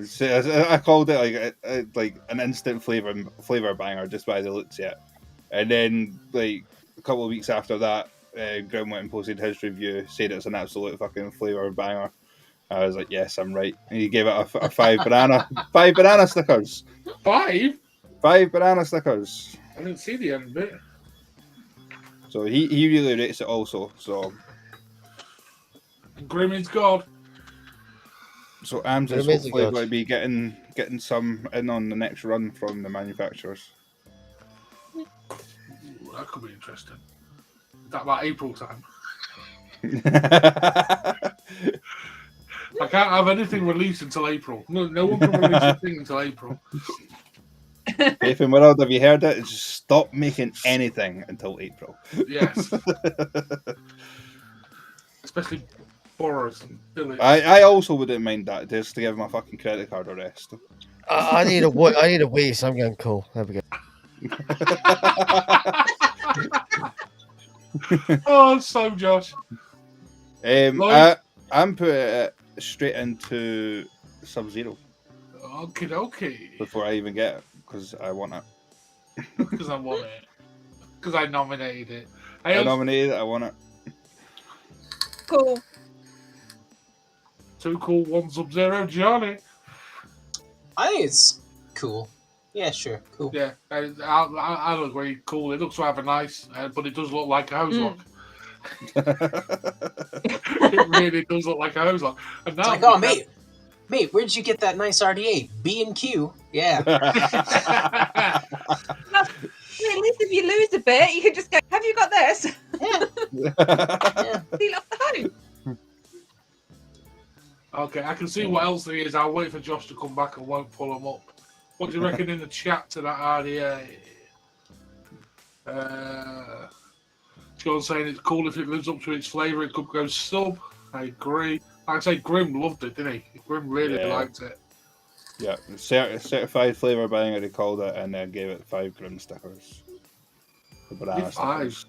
So I called it like an instant flavor banger just by the looks of it. And then like a couple of weeks after that, Grim went and posted his review, said it's an absolute fucking flavor banger. I was like, yes, I'm right. And he gave it a 5 banana stickers. 5 banana stickers. I didn't see the end bit. So he really rates it also. So Grim is God. So AMS is hopefully going to be getting some in on the next run from the manufacturers. Ooh, that could be interesting. Is that about April time? I can't have anything released until April. No one can release a thing until April. Vaping World, have you heard it? Just stop making anything until April. Yes. Especially borrowers and billets. I also wouldn't mind that, just to give my fucking credit card a rest. I need a Wii, so I'm going cool. There we go. Oh, so Josh. I'm putting it straight into Sub-Zero. Okay. Before I even get it, because I want it. Because I want it. Because I nominated it. I nominated it, I want it. Cool. 2 cool, 1 Sub-Zero, Johnny. I think it's cool. Yeah, sure, cool. Yeah, I'll agree. Cool. It looks rather nice, but it does look like a hose lock. It really does look like a hose lock. And now it's like, oh, mate, where did you get that nice RDA? B&Q. Yeah. At least if you lose a bit, you can just go, have you got this? Yeah. Steal off the home. Okay, I can see what else there is. I'll wait for Josh to come back and won't pull them up. What do you reckon in the chat to that RDA? John's saying it's cool if it lives up to its flavour, it could go sub. I agree. Like I say, Grim loved it, didn't he? Grim really liked it. Yeah, certified flavour bang, I called it, and then gave it 5 Grim stickers. The banana stickers.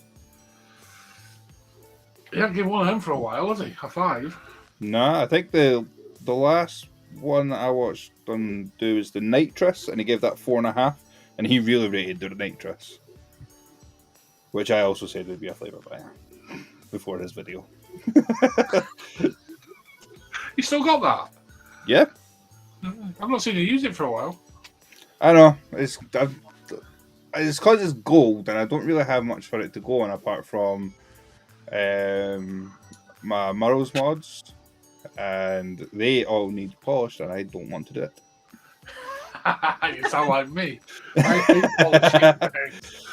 He hasn't given one of them for a while, has he? A 5? No, I think the last one that I watched them do was the nitrous, and he gave that 4.5, and he really rated the nitrous, which I also said would be a flavour banger before his video. You still got that? Yeah, I've not seen you use it for a while. I know it's because it's gold, and I don't really have much for it to go on apart from my Murrow's mods. And they all need polished, and I don't want to do it. You sound like me. I hate polishing things.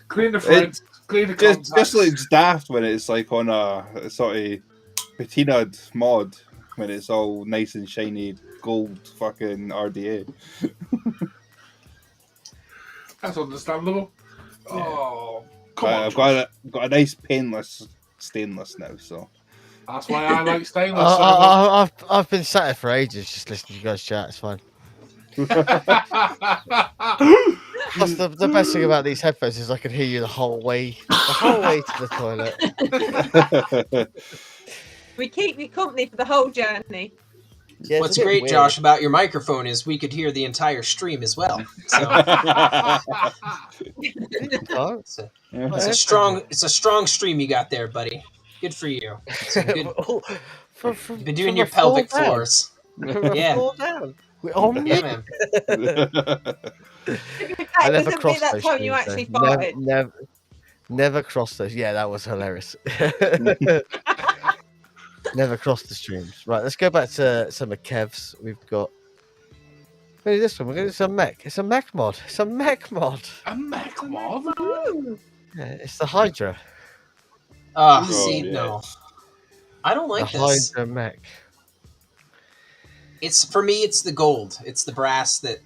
Clean the front, clean the contacts. Just like it's daft when it's like on a sort of patinaed mod, when it's all nice and shiny gold fucking RDA. That's understandable. Yeah. Oh, come on! I've got a nice painless stainless now, so. That's why I like stainless. I've been sat here for ages just listening to you guys chat. It's fine. Plus, the best thing about these headphones is I can hear you the whole way to the toilet. We keep you company for the whole journey. Yeah, What's great, Josh, about your microphone is we could hear the entire stream as well. So it's a strong stream you got there, buddy. Good for you. So good. You've been doing your pelvic floors. Yeah. Yeah, man. I never crossed that those time you streams, actually though. farted. Never crossed those. Yeah, that was hilarious. Never crossed the streams. Right, let's go back to some of Kev's. We've got maybe this one. We're going to do some mech. It's a mech mod. It's a mech mod. A mech mod? Yeah, it's the Hydra. No. I don't like the this. Hydra mech. For me, it's the gold. It's the brass that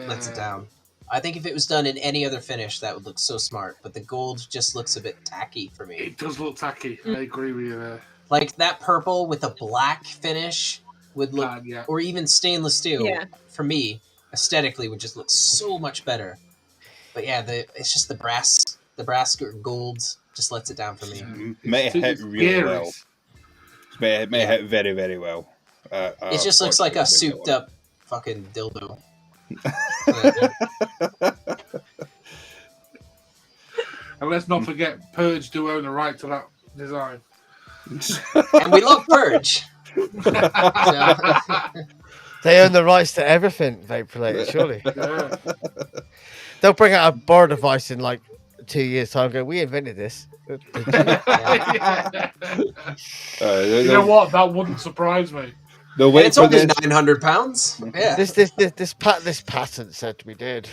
lets it down. I think if it was done in any other finish, that would look so smart. But the gold just looks a bit tacky for me. It does look tacky. I agree with you there. Like that purple with a black finish would look, or even stainless steel. Yeah. For me, aesthetically, would just look so much better. But yeah, it's just the brass or gold just lets it down for me. May hit really well. May hit very, very well. It just looks like a souped up fucking dildo. And let's not forget, Purge do own the right to that design. And we love Purge. They own the rights to everything vape related, surely. Yeah. They'll bring out a bar device in like 2 years' time and go, we invented this. You know what? That wouldn't surprise me. And it's only £900. Yeah. This patent said we did.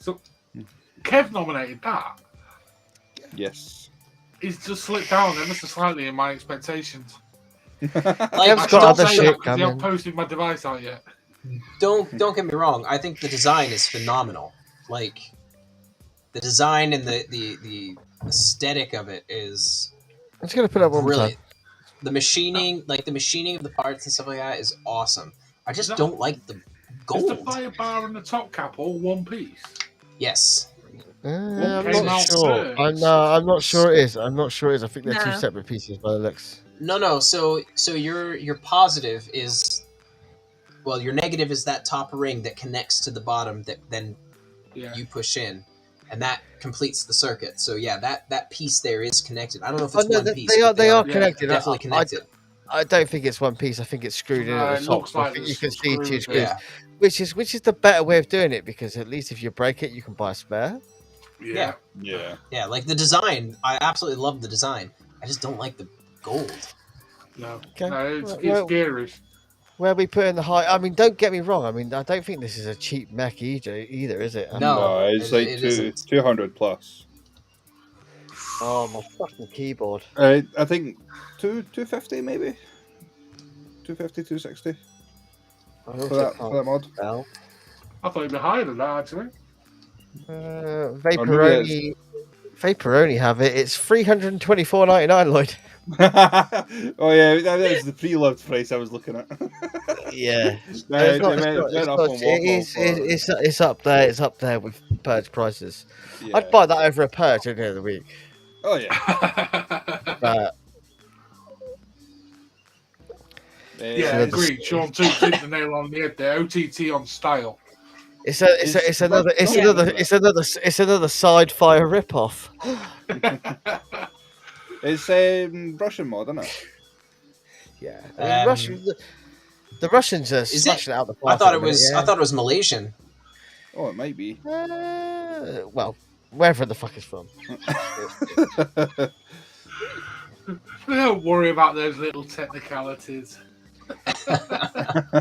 So, Kev nominated that. Yes. He's just slipped down ever so slightly in my expectations. Kev's got other shit coming. You haven't posted my device out yet. Don't get me wrong. I think the design is phenomenal. Like the design and the aesthetic of it is. I'm just gonna put up one more brilliant. time. The machining of the parts and stuff like that is awesome. I just don't like the gold. Is the fire bar and the top cap all one piece? Yes. I'm not sure. I'm not sure it is. I think they're two separate pieces by the looks. No. So your positive is, well, your negative is that top ring that connects to the bottom that then you push in, and that completes the circuit. So yeah, that piece there is connected. I don't know if it's one piece. They are connected. Definitely connected. I don't think it's one piece. I think it's screwed in at the top. Like I think you can see two screws. Yeah. Which is the better way of doing it, because at least if you break it, you can buy a spare. Yeah. Like the design, I absolutely love the design. I just don't like the gold. No, Okay. it's garish. Where we put in the high. I mean, don't get me wrong. I mean, I don't think this is a cheap mech either, is it? No, it's like it isn't. 200 plus. Oh, my fucking keyboard. I think 250 maybe. 250, 260 I for that mod. spell. I thought it'd be higher than that, actually. Vaporoni have it. It's $324.99, Lloyd. Oh yeah, that was the pre-loved price I was looking at. Yeah, it's up there. It's up there with purge prices. Yeah. I'd buy that over a purge any day of the week. Oh yeah. But yeah, agreed. Sean too hit the nail on the head there. OTT on style. It's another side fire ripoff. It's Russian mod, isn't it? Yeah, I mean, the Russians are smashing it out the park. I thought it was Malaysian. Oh, it might be. Well, wherever the fuck it's from. Don't worry about those little technicalities.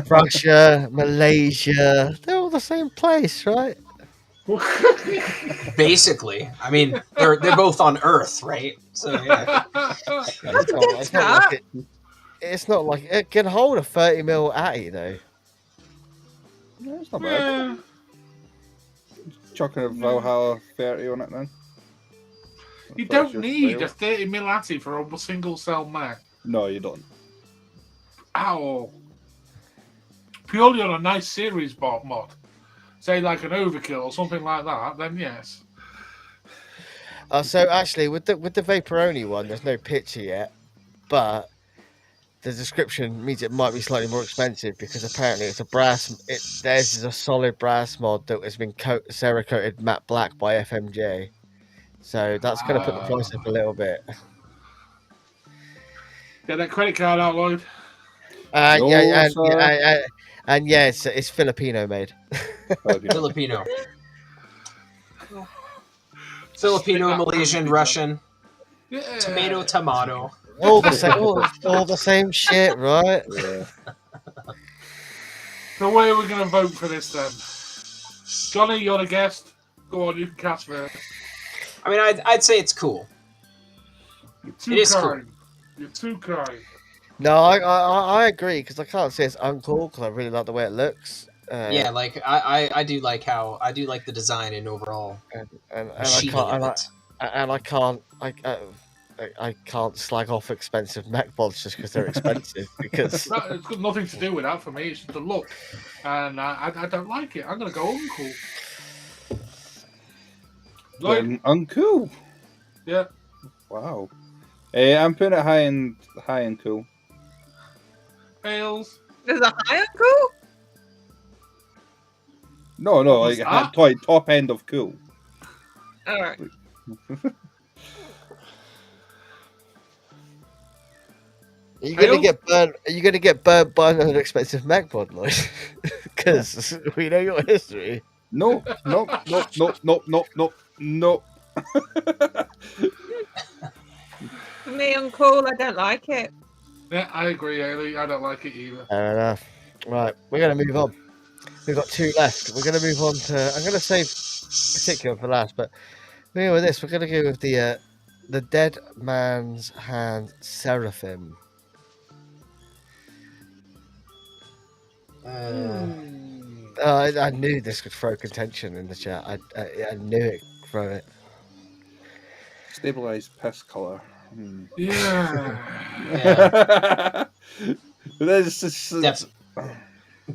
Russia, Malaysia, they're all the same place, right? Basically, I mean, they're both on Earth, right? So yeah. It's not like it can hold a 30 mil Atty though. No, it's not bad. Chucking a Valhalla 30 on it then. You don't need a 30 mil Atty for a single cell mech. No, you don't. Ow. Purely on a nice series mod. Say like an Overkill or something like that, then yes. So actually, with the Vaporoni one, there's no picture yet, but the description means it might be slightly more expensive because apparently it's a theirs is a solid brass mod that has been Cerakoted matte black by FMJ. So that's going to put the price up a little bit. Get that credit card out, Lloyd. And yeah, it's Filipino made. Filipino, Malaysian, Russian, Yeah. tomato. All the same shit, right? Yeah. So where are we going to vote for this then? Johnny, you're the guest. Go on, you can cast first. I mean, I'd say it's cool. You're too It is kind. You're too kind. No, I agree because I can't say it's uncool because I really like the way it looks. Yeah, like I do like the design and overall. And I can't slag off expensive mech mods just because they're expensive because It's got nothing to do with that for me. It's just the look, and I don't like it. I'm gonna go uncool. Uncool. Yeah. Wow. I'm putting it high and cool. Fails. There's a higher cool? No, What's like that? top end of cool. Alright. Are you gonna get burned by an expensive mech mod, Lloyd? Because we know your history. No. For me, uncool, I don't like it. Yeah, I agree, Ailey. I don't like it either. Fair enough. Right, we're gonna move on. We've got two left. We're gonna move on to. I'm gonna save particular for last, but we're going with this. We're gonna go with the Dead Man's Hand Seraphim. I knew this could throw contention in the chat. I knew it could throw it. Stabilized piss color. Yeah. That's just,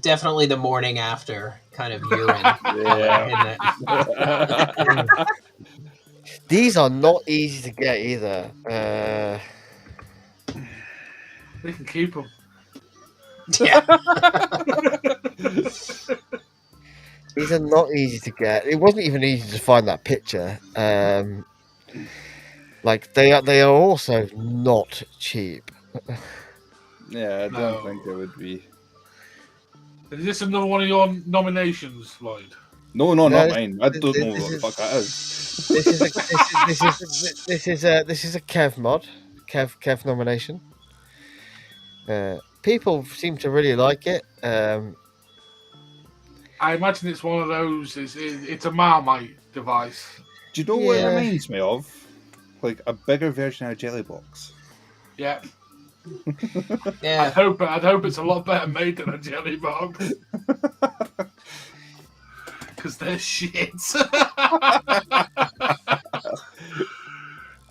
Definitely the morning after kind of urine. Yeah. Isn't it? These are not easy to get either. We can keep them. Yeah. These are not easy to get. It wasn't even easy to find that picture. Like they are also not cheap. Yeah, I don't think it would be. Is this another one of your nominations, Lloyd? No, not mine. I don't know what the fuck that is. This is a Kev mod, Kev nomination. People seem to really like it. I imagine it's one of those. It's a Marmite device. Do you know what it Yeah. reminds me of? Like a bigger version of a jelly box. Yeah. Yeah. I'd hope it's a lot better made than a jelly box. Because they're shit.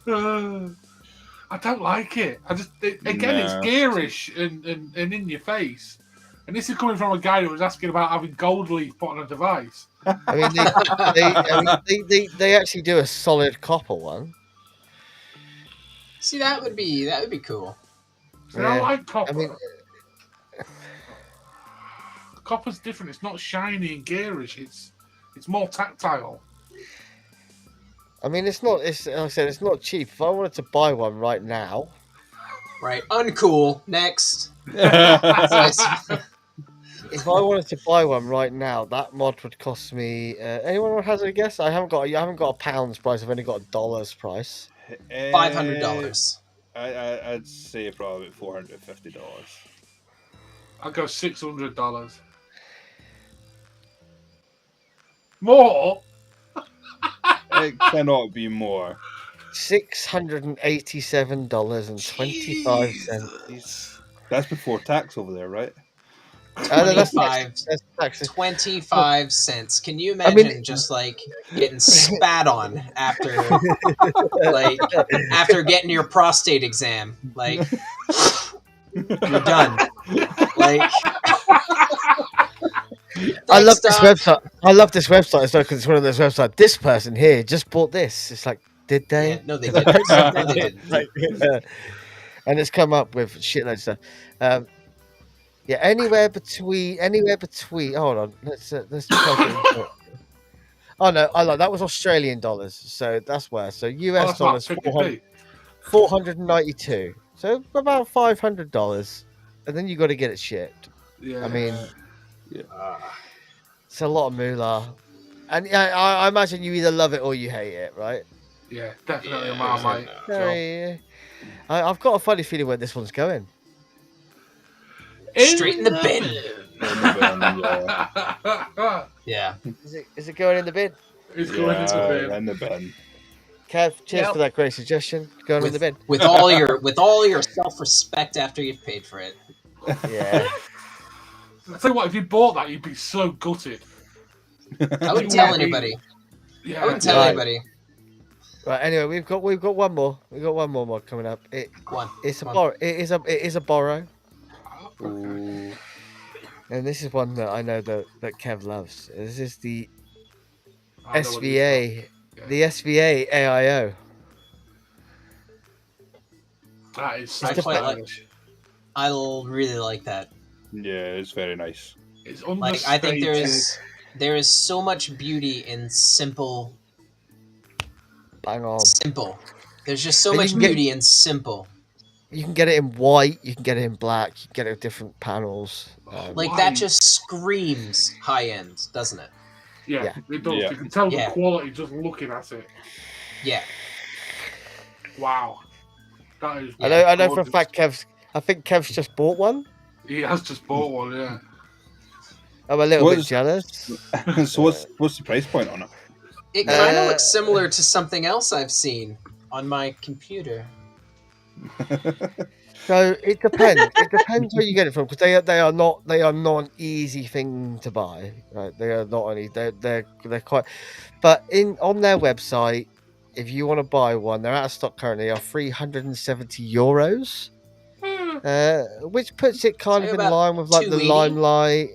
I don't like it. It's garish and in your face. And this is coming from a guy who was asking about having gold leaf put on a device. I mean, they actually do a solid copper one. See, that would be cool. See, I like copper. I mean, copper's different. It's not shiny and garish. It's more tactile. I mean, it's not. It's like I said, it's not cheap. If I wanted to buy one right now, Right. Uncool. Next. if I wanted to buy one right now, that mod would cost me. Anyone has a guess? I haven't got a pounds price. I've only got a dollar's price. $500. I'd say probably $450. I'd go $600. More? It cannot be more. $687.25. That's before tax over there, right? That's tax. 25 cents. Can you imagine just like getting spat on after getting your prostate exam? Like you're done. Like I love this website. I love this website as well because it's one of those websites. This person here just bought this. It's like, did they? Yeah, no, they didn't. No, they didn't. Like, and it's come up with shitloads of stuff. Yeah, anywhere between. Hold on, let's type it in. Oh no, I like that was Australian dollars, so that's where. So US dollars, 492. So about $500, and then you got to get it shipped. Yeah. I mean, it's a lot of moolah, and I imagine you either love it or you hate it, right? Yeah, definitely a Marmite. I've got a funny feeling where this one's going. Straight in the bin. Yeah. Is it going in the bin? It's going into the bin. In the bin. Kev, cheers for that great suggestion. Going in the bin. With all your self-respect after you've paid for it. Yeah. I tell you what, if you bought that, you'd be so gutted. I wouldn't tell anybody. Yeah. I wouldn't tell anybody. Right. Anyway, we've got one more. We've got one more mod coming up. It's a borrow. It is a borrow. Ooh. And this is one that I know that Kev loves. This is the SVA. The SVA AIO. That is so I quite stylish. I'll really like that. Yeah, it's very nice. It's like I think there is so much beauty in simple. Bang on. Simple. There's just so much beauty in simple. You can get it in white. You can get it in black. You can get it with different panels. Like that just screams high end, doesn't it? Yeah, it does. Yeah. You can tell the quality just looking at it. Yeah. Wow. That is. I know for a fact, I think Kev's just bought one. He has just bought one. Yeah. I'm a little bit jealous. So what's the price point on it? It kind of looks similar to something else I've seen on my computer. So it depends. It depends where you get it from because they are not an easy thing to buy. Right? They are not only they're quite, but on their website, if you want to buy one, they're out of stock currently. Are €370, which puts it kind of in line with like the Limelight.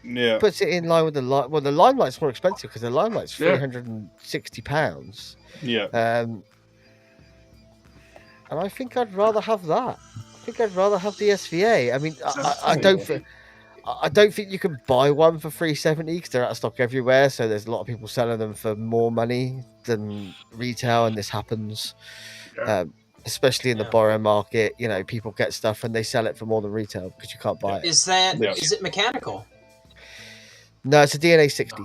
Yeah, puts it in line with the Well, the Limelight's more expensive because the Limelight's £360. Yeah. And I think I'd rather have that. I think I'd rather have the SVA. I mean, I don't think you can buy one for $370 because they're out of stock everywhere. So there's a lot of people selling them for more money than retail, and this happens, especially in the borrow market. You know, people get stuff and they sell it for more than retail because you can't buy it. Is it mechanical? No, it's a DNA 60.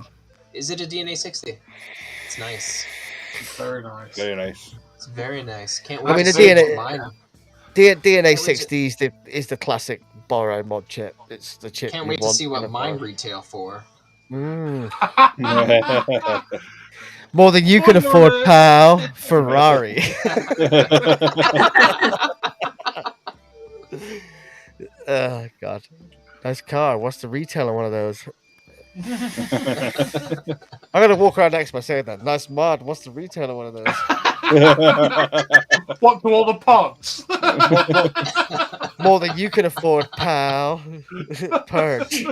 Is it a DNA 60? It's nice. Very nice. Very nice. It's very nice. Can't wait. I mean, to the see DNA. mine. DNA 60 is the classic borrow mod chip. It's the chip. Can't you wait to want see in what a mine borrow. retail for. More than you can afford, pal. Ferrari. Oh God, nice car. What's the retail on one of those? I'm gonna walk around next by saying that. Nice mod. What's the retail on one of those? What do all the pods? More than you can afford, pal. Purge.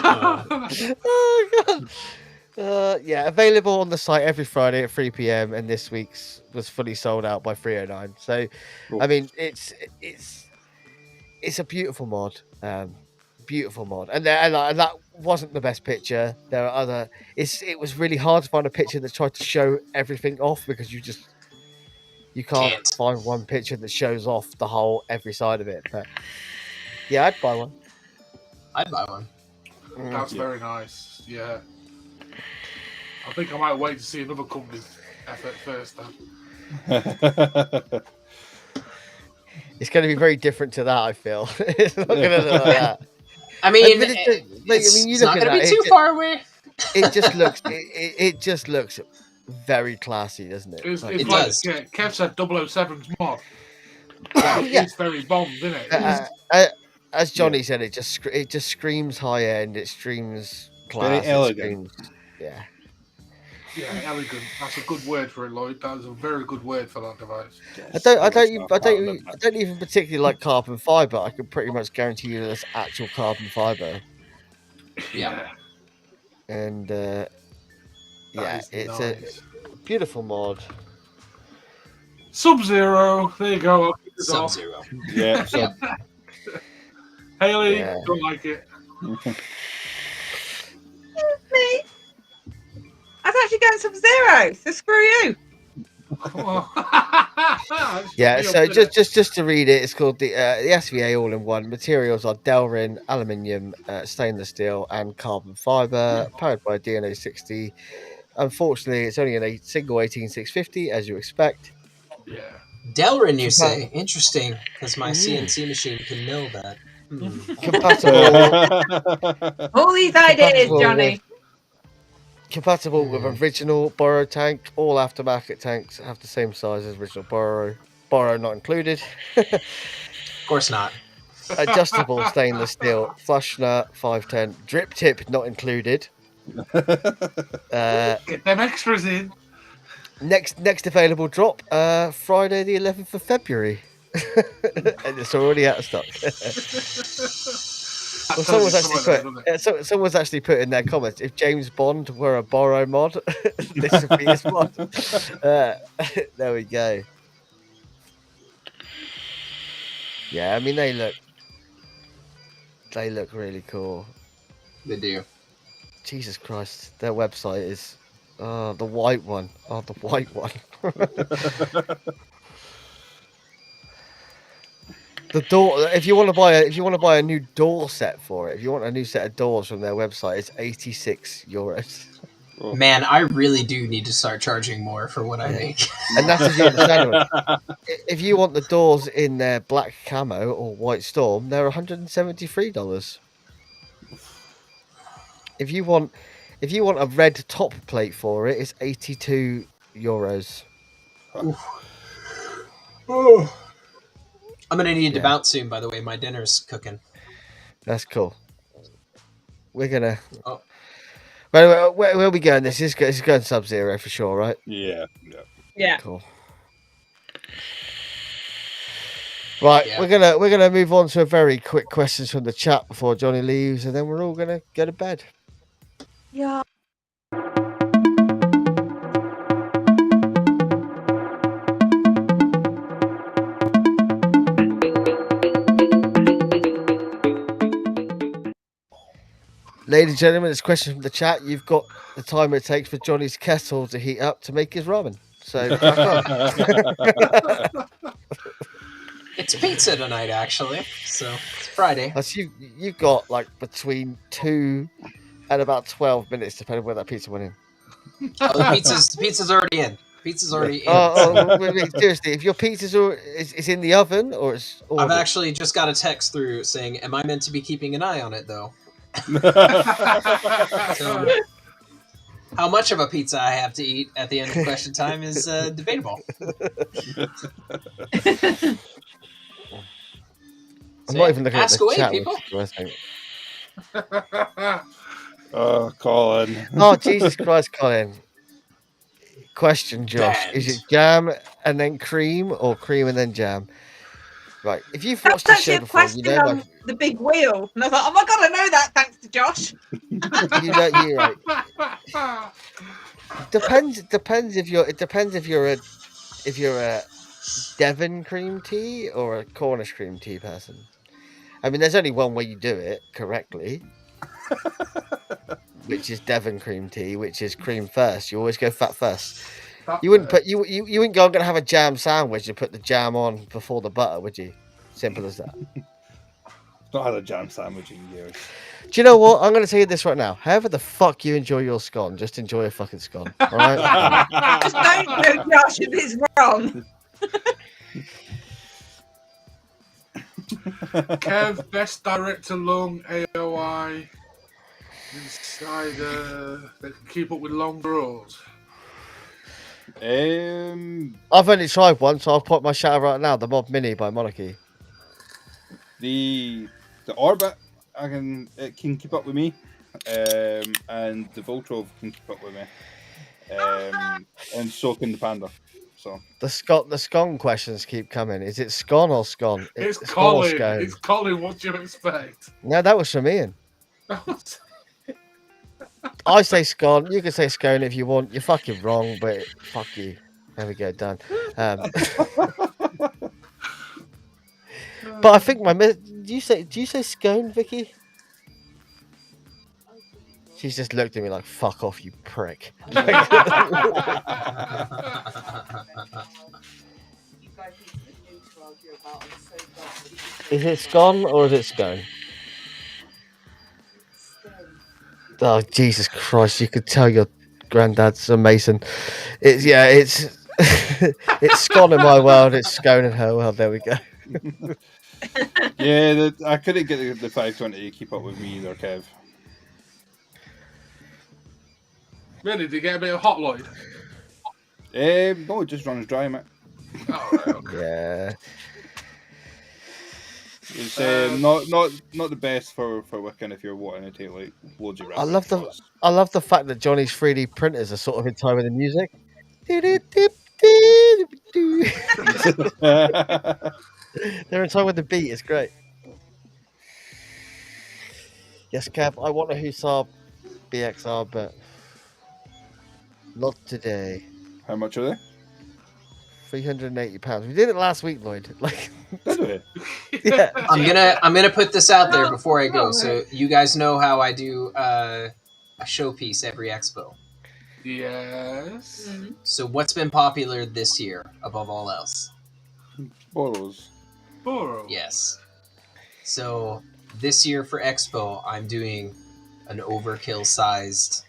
Oh God. Yeah, available on the site every Friday at 3 p.m. and this week's was fully sold out by 3:09. So, Cool. I mean, it's a beautiful mod, and that wasn't the best picture. There are other. It was really hard to find a picture that tried to show everything off because you can't find one picture that shows off every side of it. But yeah, I'd buy one. I'd buy one. That's very nice. Yeah. I think I might wait to see another company's effort first then. It's going to be very different to that, I feel. It's not going to look like that. I mean, But it's not going to be too far away. It just looks. It just looks very classy, doesn't it? It's Like, it does. Kev said 007's mod. Yeah. It's very Bond, isn't it? As Johnny said, it just screams high end. It screams class. Very elegant. Yeah. Yeah, elegant. That's a good word for it, Lloyd. That is a very good word for that device. I don't even particularly like carbon fiber. I can pretty much guarantee you that's actual carbon fiber. Yeah. And it's nice. a beautiful mod. Sub-Zero. There you go. Sub-Zero. Yeah. Haley, Yeah. don't like it. Me? I was actually going Sub-Zero, so screw you. Yeah, so just to read it, it's called the SVA all-in-one. Materials are Delrin, aluminium, stainless steel, and carbon fiber, powered by DNA 60. Unfortunately, it's only a single 18650, as you expect. Yeah. Delrin, you say? Interesting, because my CNC machine can mill that. Compatible. All these ideas, Johnny. Compatible with original borrow tank. All aftermarket tanks have the same size as original borrow. Borrow not included. Of course not. Adjustable stainless steel flush nut 510 drip tip not included. Get them extras in. Next available drop Friday the 11th of February. And it's already out of stock. Well, someone's actually put in their comments, if James Bond were a borrow mod, this would be his mod. There we go. Yeah, I mean they look really cool. They do. Jesus Christ, their website is the white one. Oh, the white one. The door. If you want to buy a new door set for it, if you want a new set of doors from their website, it's €86. Man, I really do need to start charging more for what I make. And that's if you understand it. If you want the doors in their black camo or white storm, they're $173. If you want a red top plate for it, it's €82. Oh. I'm gonna need to bounce soon. By the way, my dinner's cooking. That's cool. We're gonna. Oh. Where are we going? This is going Sub-Zero for sure, right? Yeah. Cool. Right, we're gonna move on to a very quick questions from the chat before Johnny leaves, and then we're all gonna go to bed. Yeah. Ladies and gentlemen, it's a question from the chat. You've got the time it takes for Johnny's kettle to heat up to make his ramen. So crack on. It's pizza tonight, actually. So it's Friday. You've got like between 2 and about 12 minutes, depending on where that pizza went in. Oh, the pizza's already in. Pizza's already in. Wait, seriously, if your pizza's is in the oven or it's ordered? I've actually just got a text through saying, "Am I meant to be keeping an eye on it, though?" So, how much of a pizza I have to eat at the end of question time is debatable. I'm not even looking at Ask the away, chat. people. Oh, Colin. Oh, Jesus Christ, Colin. Question, Josh. Banned. Is it jam and then cream or cream and then jam? Right. If you've That's watched the actually show a before, question you know, on the big wheel. And I was like, oh my God, I know that thanks to Josh. you're right. Depends if you're a Devon cream tea or a Cornish cream tea person. I mean, there's only one way you do it correctly, which is Devon cream tea, which is cream first. You always go fat first. You wouldn't put you wouldn't go. I'm gonna have a jam sandwich and put the jam on before the butter, would you? Simple as that. Not had a jam sandwich in years. Do you know what? I'm gonna tell you this right now. However the fuck you enjoy your scone, just enjoy a fucking scone. All right. Just don't know, Josh, if it's wrong. Kev, best director long AOI insider that can keep up with long brawls. I've only tried one, so I'll put my shout out right now. The Mob Mini by Monarchy. The Orbit, it can keep up with me, and the Voltrov can keep up with me, and so can the Panda. So the scone questions keep coming. Is it scone or scone? It's scone or Colin. scone? It's Colin. What do you expect? No, that was from Ian. I say scone. You can say scone if you want. You're fucking wrong, but fuck you. There we go, done. But I think do you say scone, Vicky? She's just looked at me like, fuck off, you prick. Is it scone or is it scone? Oh, Jesus Christ, you could tell your granddad's a Mason. It's it's scone in my world, it's scone in her world. There we go. yeah, I couldn't get the 520 to keep up with me either, Kev. Really? Did you get a bit of hot, Lloyd? No, it just runs dry, mate. Oh, right, okay. Yeah. It's not the best for wicking if you're wanting to take like loads of. I love the fact that Johnny's 3D printers are sort of in time with the music. They're in time with the beat. It's great. Yes, Kev, I want a Hussar BXR, but not today. How much are they? £380. We did it last week, Lloyd. Like, Did we? yeah. I'm gonna put this out there before I go, so you guys know how I do a showpiece every expo. Yes. So what's been popular this year above all else? Boros. Boro. Yes. So this year for expo, I'm doing an Overkill sized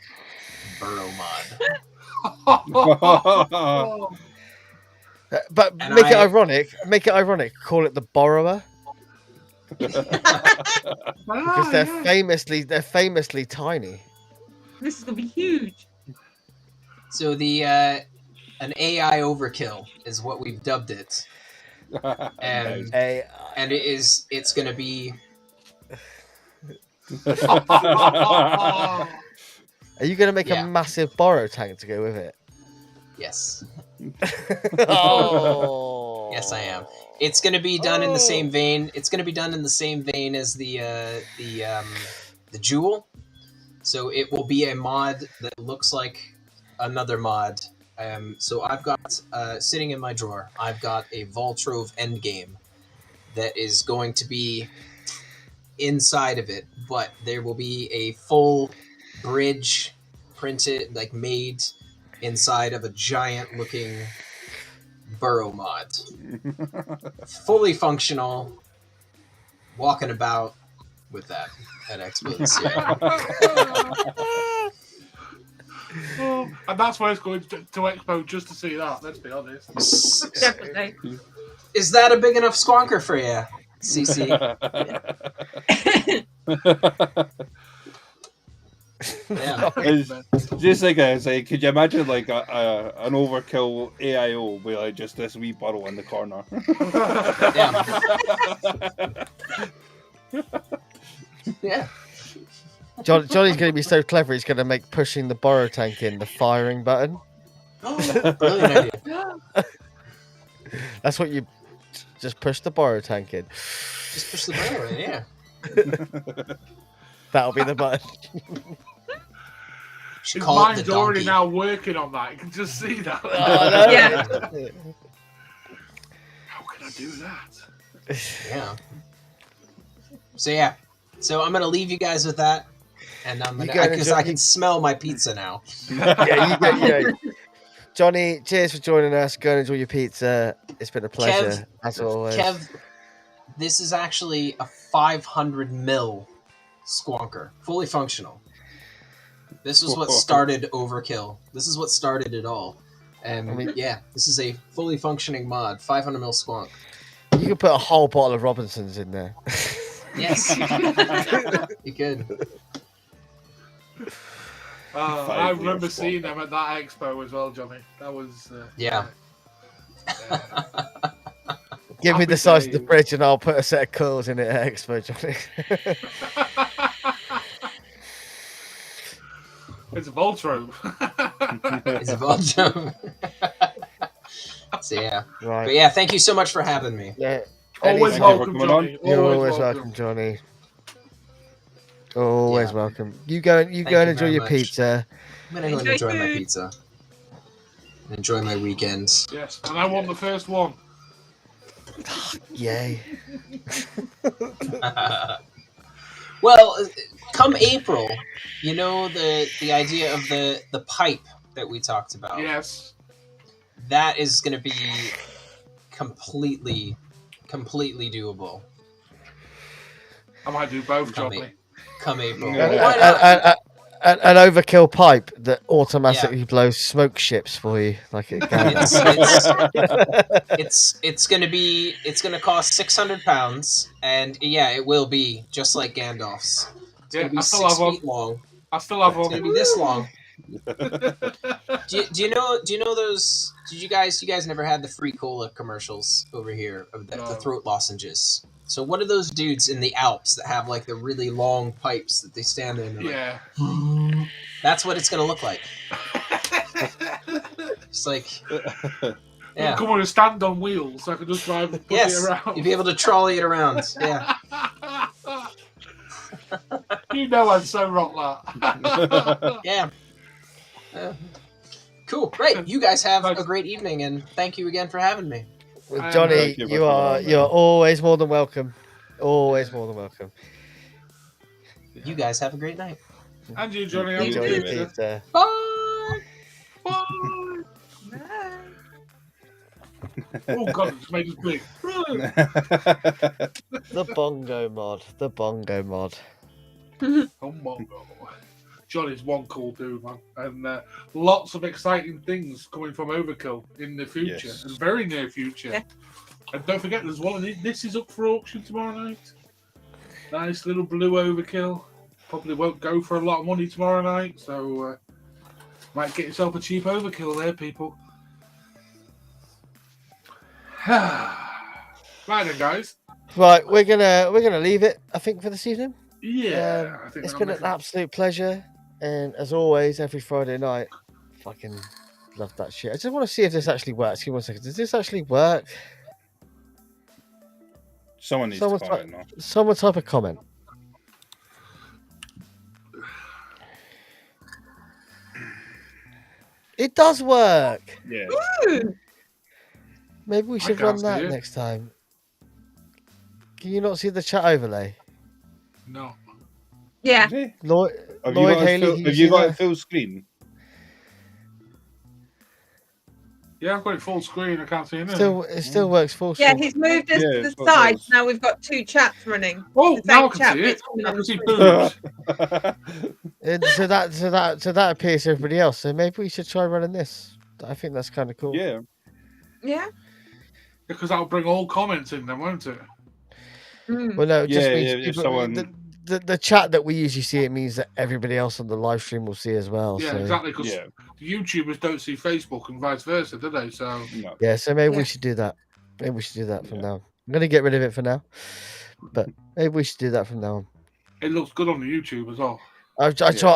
burrow mod. But And make it ironic. Make it ironic. Call it the borrower because they're famously tiny. This is gonna be huge. So the an AI Overkill is what we've dubbed it, and it's gonna be. Are you going to make a massive borrow tank to go with it? Yes. Oh. Yes, I am. It's going to be done in the same vein. It's going to be done in the same vein as the Jewel. So it will be a mod that looks like another mod. So I've got sitting in my drawer. I've got a Voltrov Endgame that is going to be inside of it, but there will be a full bridge printed, like made inside of a giant looking burrow mod. Fully functional, walking about with that at Expo this year. Oh, and that's why it's going to Expo just to see that. Let's be honest. Definitely. Is that a big enough squonker for you, CC? Yeah. Just like could you imagine like an Overkill AIO with like just this wee bottle in the corner? Yeah. Johnny's going to be so clever. He's going to make pushing the borrow tank in the firing button. Brilliant idea. That's what you just push the borrow tank in. Just push the borrow in, yeah. That'll be the button. His mind's already now working on that. You can just see that. Oh, Yeah. How can I do that? Yeah. So I'm gonna leave you guys with that, and I'm gonna because I can smell my pizza now. Yeah. Johnny, cheers for joining us. Go and enjoy your pizza. It's been a pleasure, as always. Kev, this is actually a 500 mil squonker, fully functional. This is what started Overkill. This is what started it all. And this is a fully functioning mod, 500 mil squonk. You could put a whole bottle of Robinsons in there. Yes. You could. I remember seeing them at that expo as well, Johnny. That was... Give me the size of the fridge and I'll put a set of coils in it at expo, Johnny. It's a Voltron. It's a Voltron. So Right. But thank you so much for having me. Yeah. Always welcome, Johnny. You're always welcome, Johnny. Always welcome. You go and enjoy your pizza. I'm gonna go and enjoy my pizza. And enjoy my weekends. Yes, and I want the first one. Yay. Well, come April, you know the idea of the pipe that we talked about. Yes. That is going to be completely doable. I might do both, Johnny. Come April. An overkill pipe that automatically blows smoke ships for you, like it can. It's gonna cost £600, and it will be just like Gandalf's. It's gonna be 6 feet long. I still have one. It's gonna be this long. do you know those? Did you guys never had the free cola commercials over here of the throat lozenges? So what are those dudes in the Alps that have like the really long pipes that they stand in? Yeah. Like, that's what it's gonna look like. It's like, come on, a stand on wheels, so I can just drive and push it around. You'd be able to trolley it around. Yeah. You know I'd so rock that. Yeah. Cool. Great. You guys have a great evening, and thank you again for having me. Well, Johnny, you're always more than welcome. Always more than welcome. You guys have a great night. And you, Johnny. Enjoy your pizza. Bye. Bye. Oh God, it's made us big. The bongo mod. Oh bongo. Johnny's one cool dude, man, and lots of exciting things coming from Overkill in the future, and very near future. Yeah. And don't forget, there's one of this is up for auction tomorrow night. Nice little blue Overkill. Probably won't go for a lot of money tomorrow night, so might get yourself a cheap Overkill there, people. Right then, guys. Right, we're gonna leave it, I think, for this evening. Yeah, I think it's been an absolute pleasure. And as always, every Friday night, fucking love that shit. I just want to see if this actually works. Give me 1 second. Does this actually work? Someone needs to comment now. Someone type a comment. It does work. Yeah. Woo! Maybe we should run that next time. Can you not see the chat overlay? No. Yeah. Lloyd Haley. Have you got it full screen? Yeah, I've got it full screen. I can't see anything. It still works full screen. Yeah, he's moved us to the side. Now we've got two chats running. Oh, now I can see it. I can see boobs. And so that appears to everybody else. So maybe we should try running this. I think that's kind of cool. Yeah. Yeah. Because that'll bring all comments in then, won't it? Well, no, it just Yeah, means yeah, people, someone- the chat that we usually see. It means that everybody else on the live stream will see as well. Yeah, so. exactly. Because Yeah. the YouTubers don't see Facebook and vice versa, do they? So No. Yeah, so maybe we Yeah. should do that. Maybe we should do that from Yeah. now. I'm gonna get rid of it for now, but maybe we should do that from now on. it looks good on the YouTube as well. I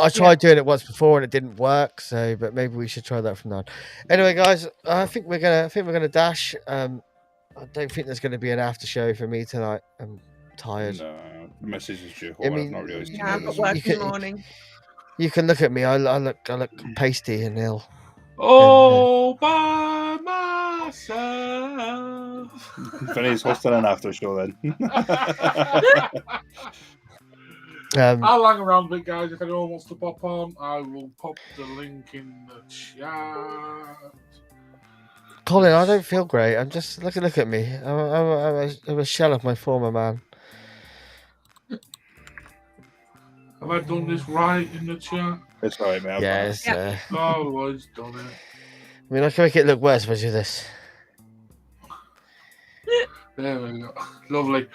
tried doing it once before and it didn't work. So, but maybe we should try that from now on. Anyway, guys, I think we're gonna dash. I don't think there's gonna be an after show for me tonight. I'm tired. No, the message is due. I mean, not really. Yeah, I've got You work in can- the morning. You can look at me. I look pasty and ill. All by myself. Vinny's hosting an after show then. I'll hang around a bit, guys. If anyone wants to pop on, I will pop the link in the chat. Colin, I don't feel great. I'm just look at me. I'm a shell of my former man. Have I done this right in the chat? It's alright, man. Yes. Oh, I've done it. I mean, I can make it look worse if I do this. There we go. Lovely.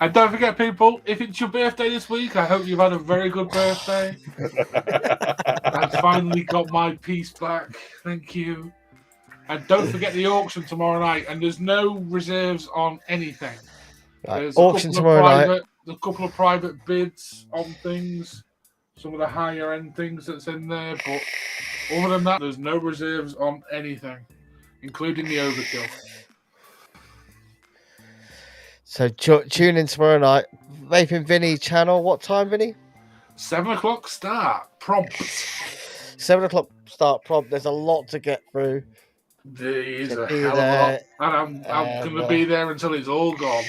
And don't forget, people, if it's your birthday this week, I hope you've had a very good birthday. I've finally got my piece back. Thank you. And don't forget the auction tomorrow night. And there's no reserves on anything. Right, There's auction tomorrow night. a couple of private bids on things. Some of the higher end things that's in there. But other than that, there's no reserves on anything, including the Overkill. So tune in tomorrow night. Vaping Vinny channel. What time, Vinny? 7 o'clock start. Prompt. 7 o'clock start prompt. There's a lot to get through. There is To a be hell of a there, lot. And I'm going to be there until it's all gone.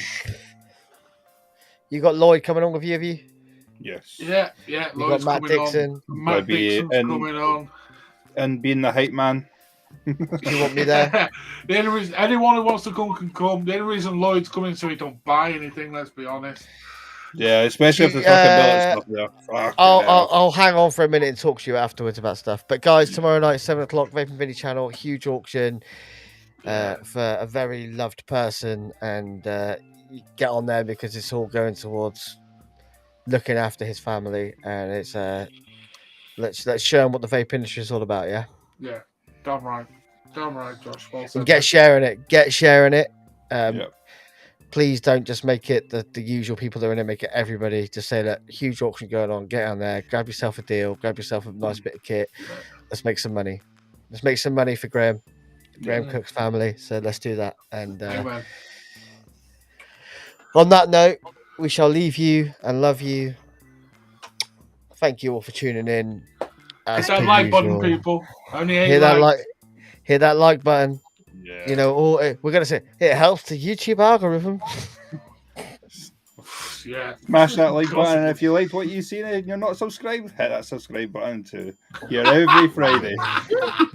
You got Lloyd coming on with you, have you? Yes. Yeah. You Lloyd's got Matt coming Dixon. on. Matt Maybe Dixon's coming on. And being the hype man. You want me there? The only reason, anyone who wants to come can come. The only reason Lloyd's coming so he don't buy anything, let's be honest. Yeah, especially if there's fucking billet stuff there. I'll hang on for a minute and talk to you afterwards about stuff. But guys, tomorrow night, 7 o'clock, Vaping Vinny channel, huge auction for a very loved person, and you get on there because it's all going towards looking after his family, and it's let's show him what the vape industry is all about. Yeah. Yeah, damn right, Josh. Well And said. get sharing it. Yeah. Please don't just make it the usual people that are in it. Make it everybody. Just say that huge auction going on. Get on there. Grab yourself a deal. Grab yourself a nice bit of kit. Let's make some money. Let's make some money for Graham Cook's family. So let's do that. And Amen. on that note, we shall leave you and love you. Thank you all for tuning in. Hit that like button, people. Only 8 Hit that likes. hit that like button. Yeah. You know, we're gonna say it helps the YouTube algorithm. Yeah. Smash that like button, and if you liked what you seen and you're not subscribed, hit that subscribe button too. Here every Friday,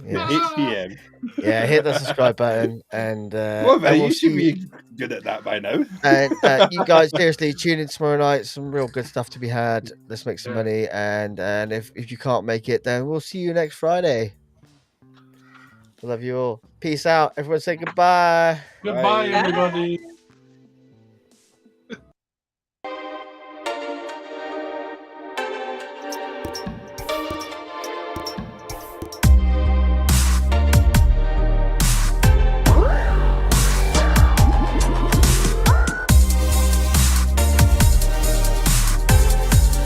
Yeah. 8 p.m. Yeah, hit the subscribe button, and Well, and you we'll should see- be good at that by now. And you guys, seriously, tune in tomorrow night. Some real good stuff to be had. Let's make some Yeah. money, and if you can't make it, then we'll see you next Friday. I love you all. Peace out. Everyone say goodbye. Goodbye, Bye. everybody.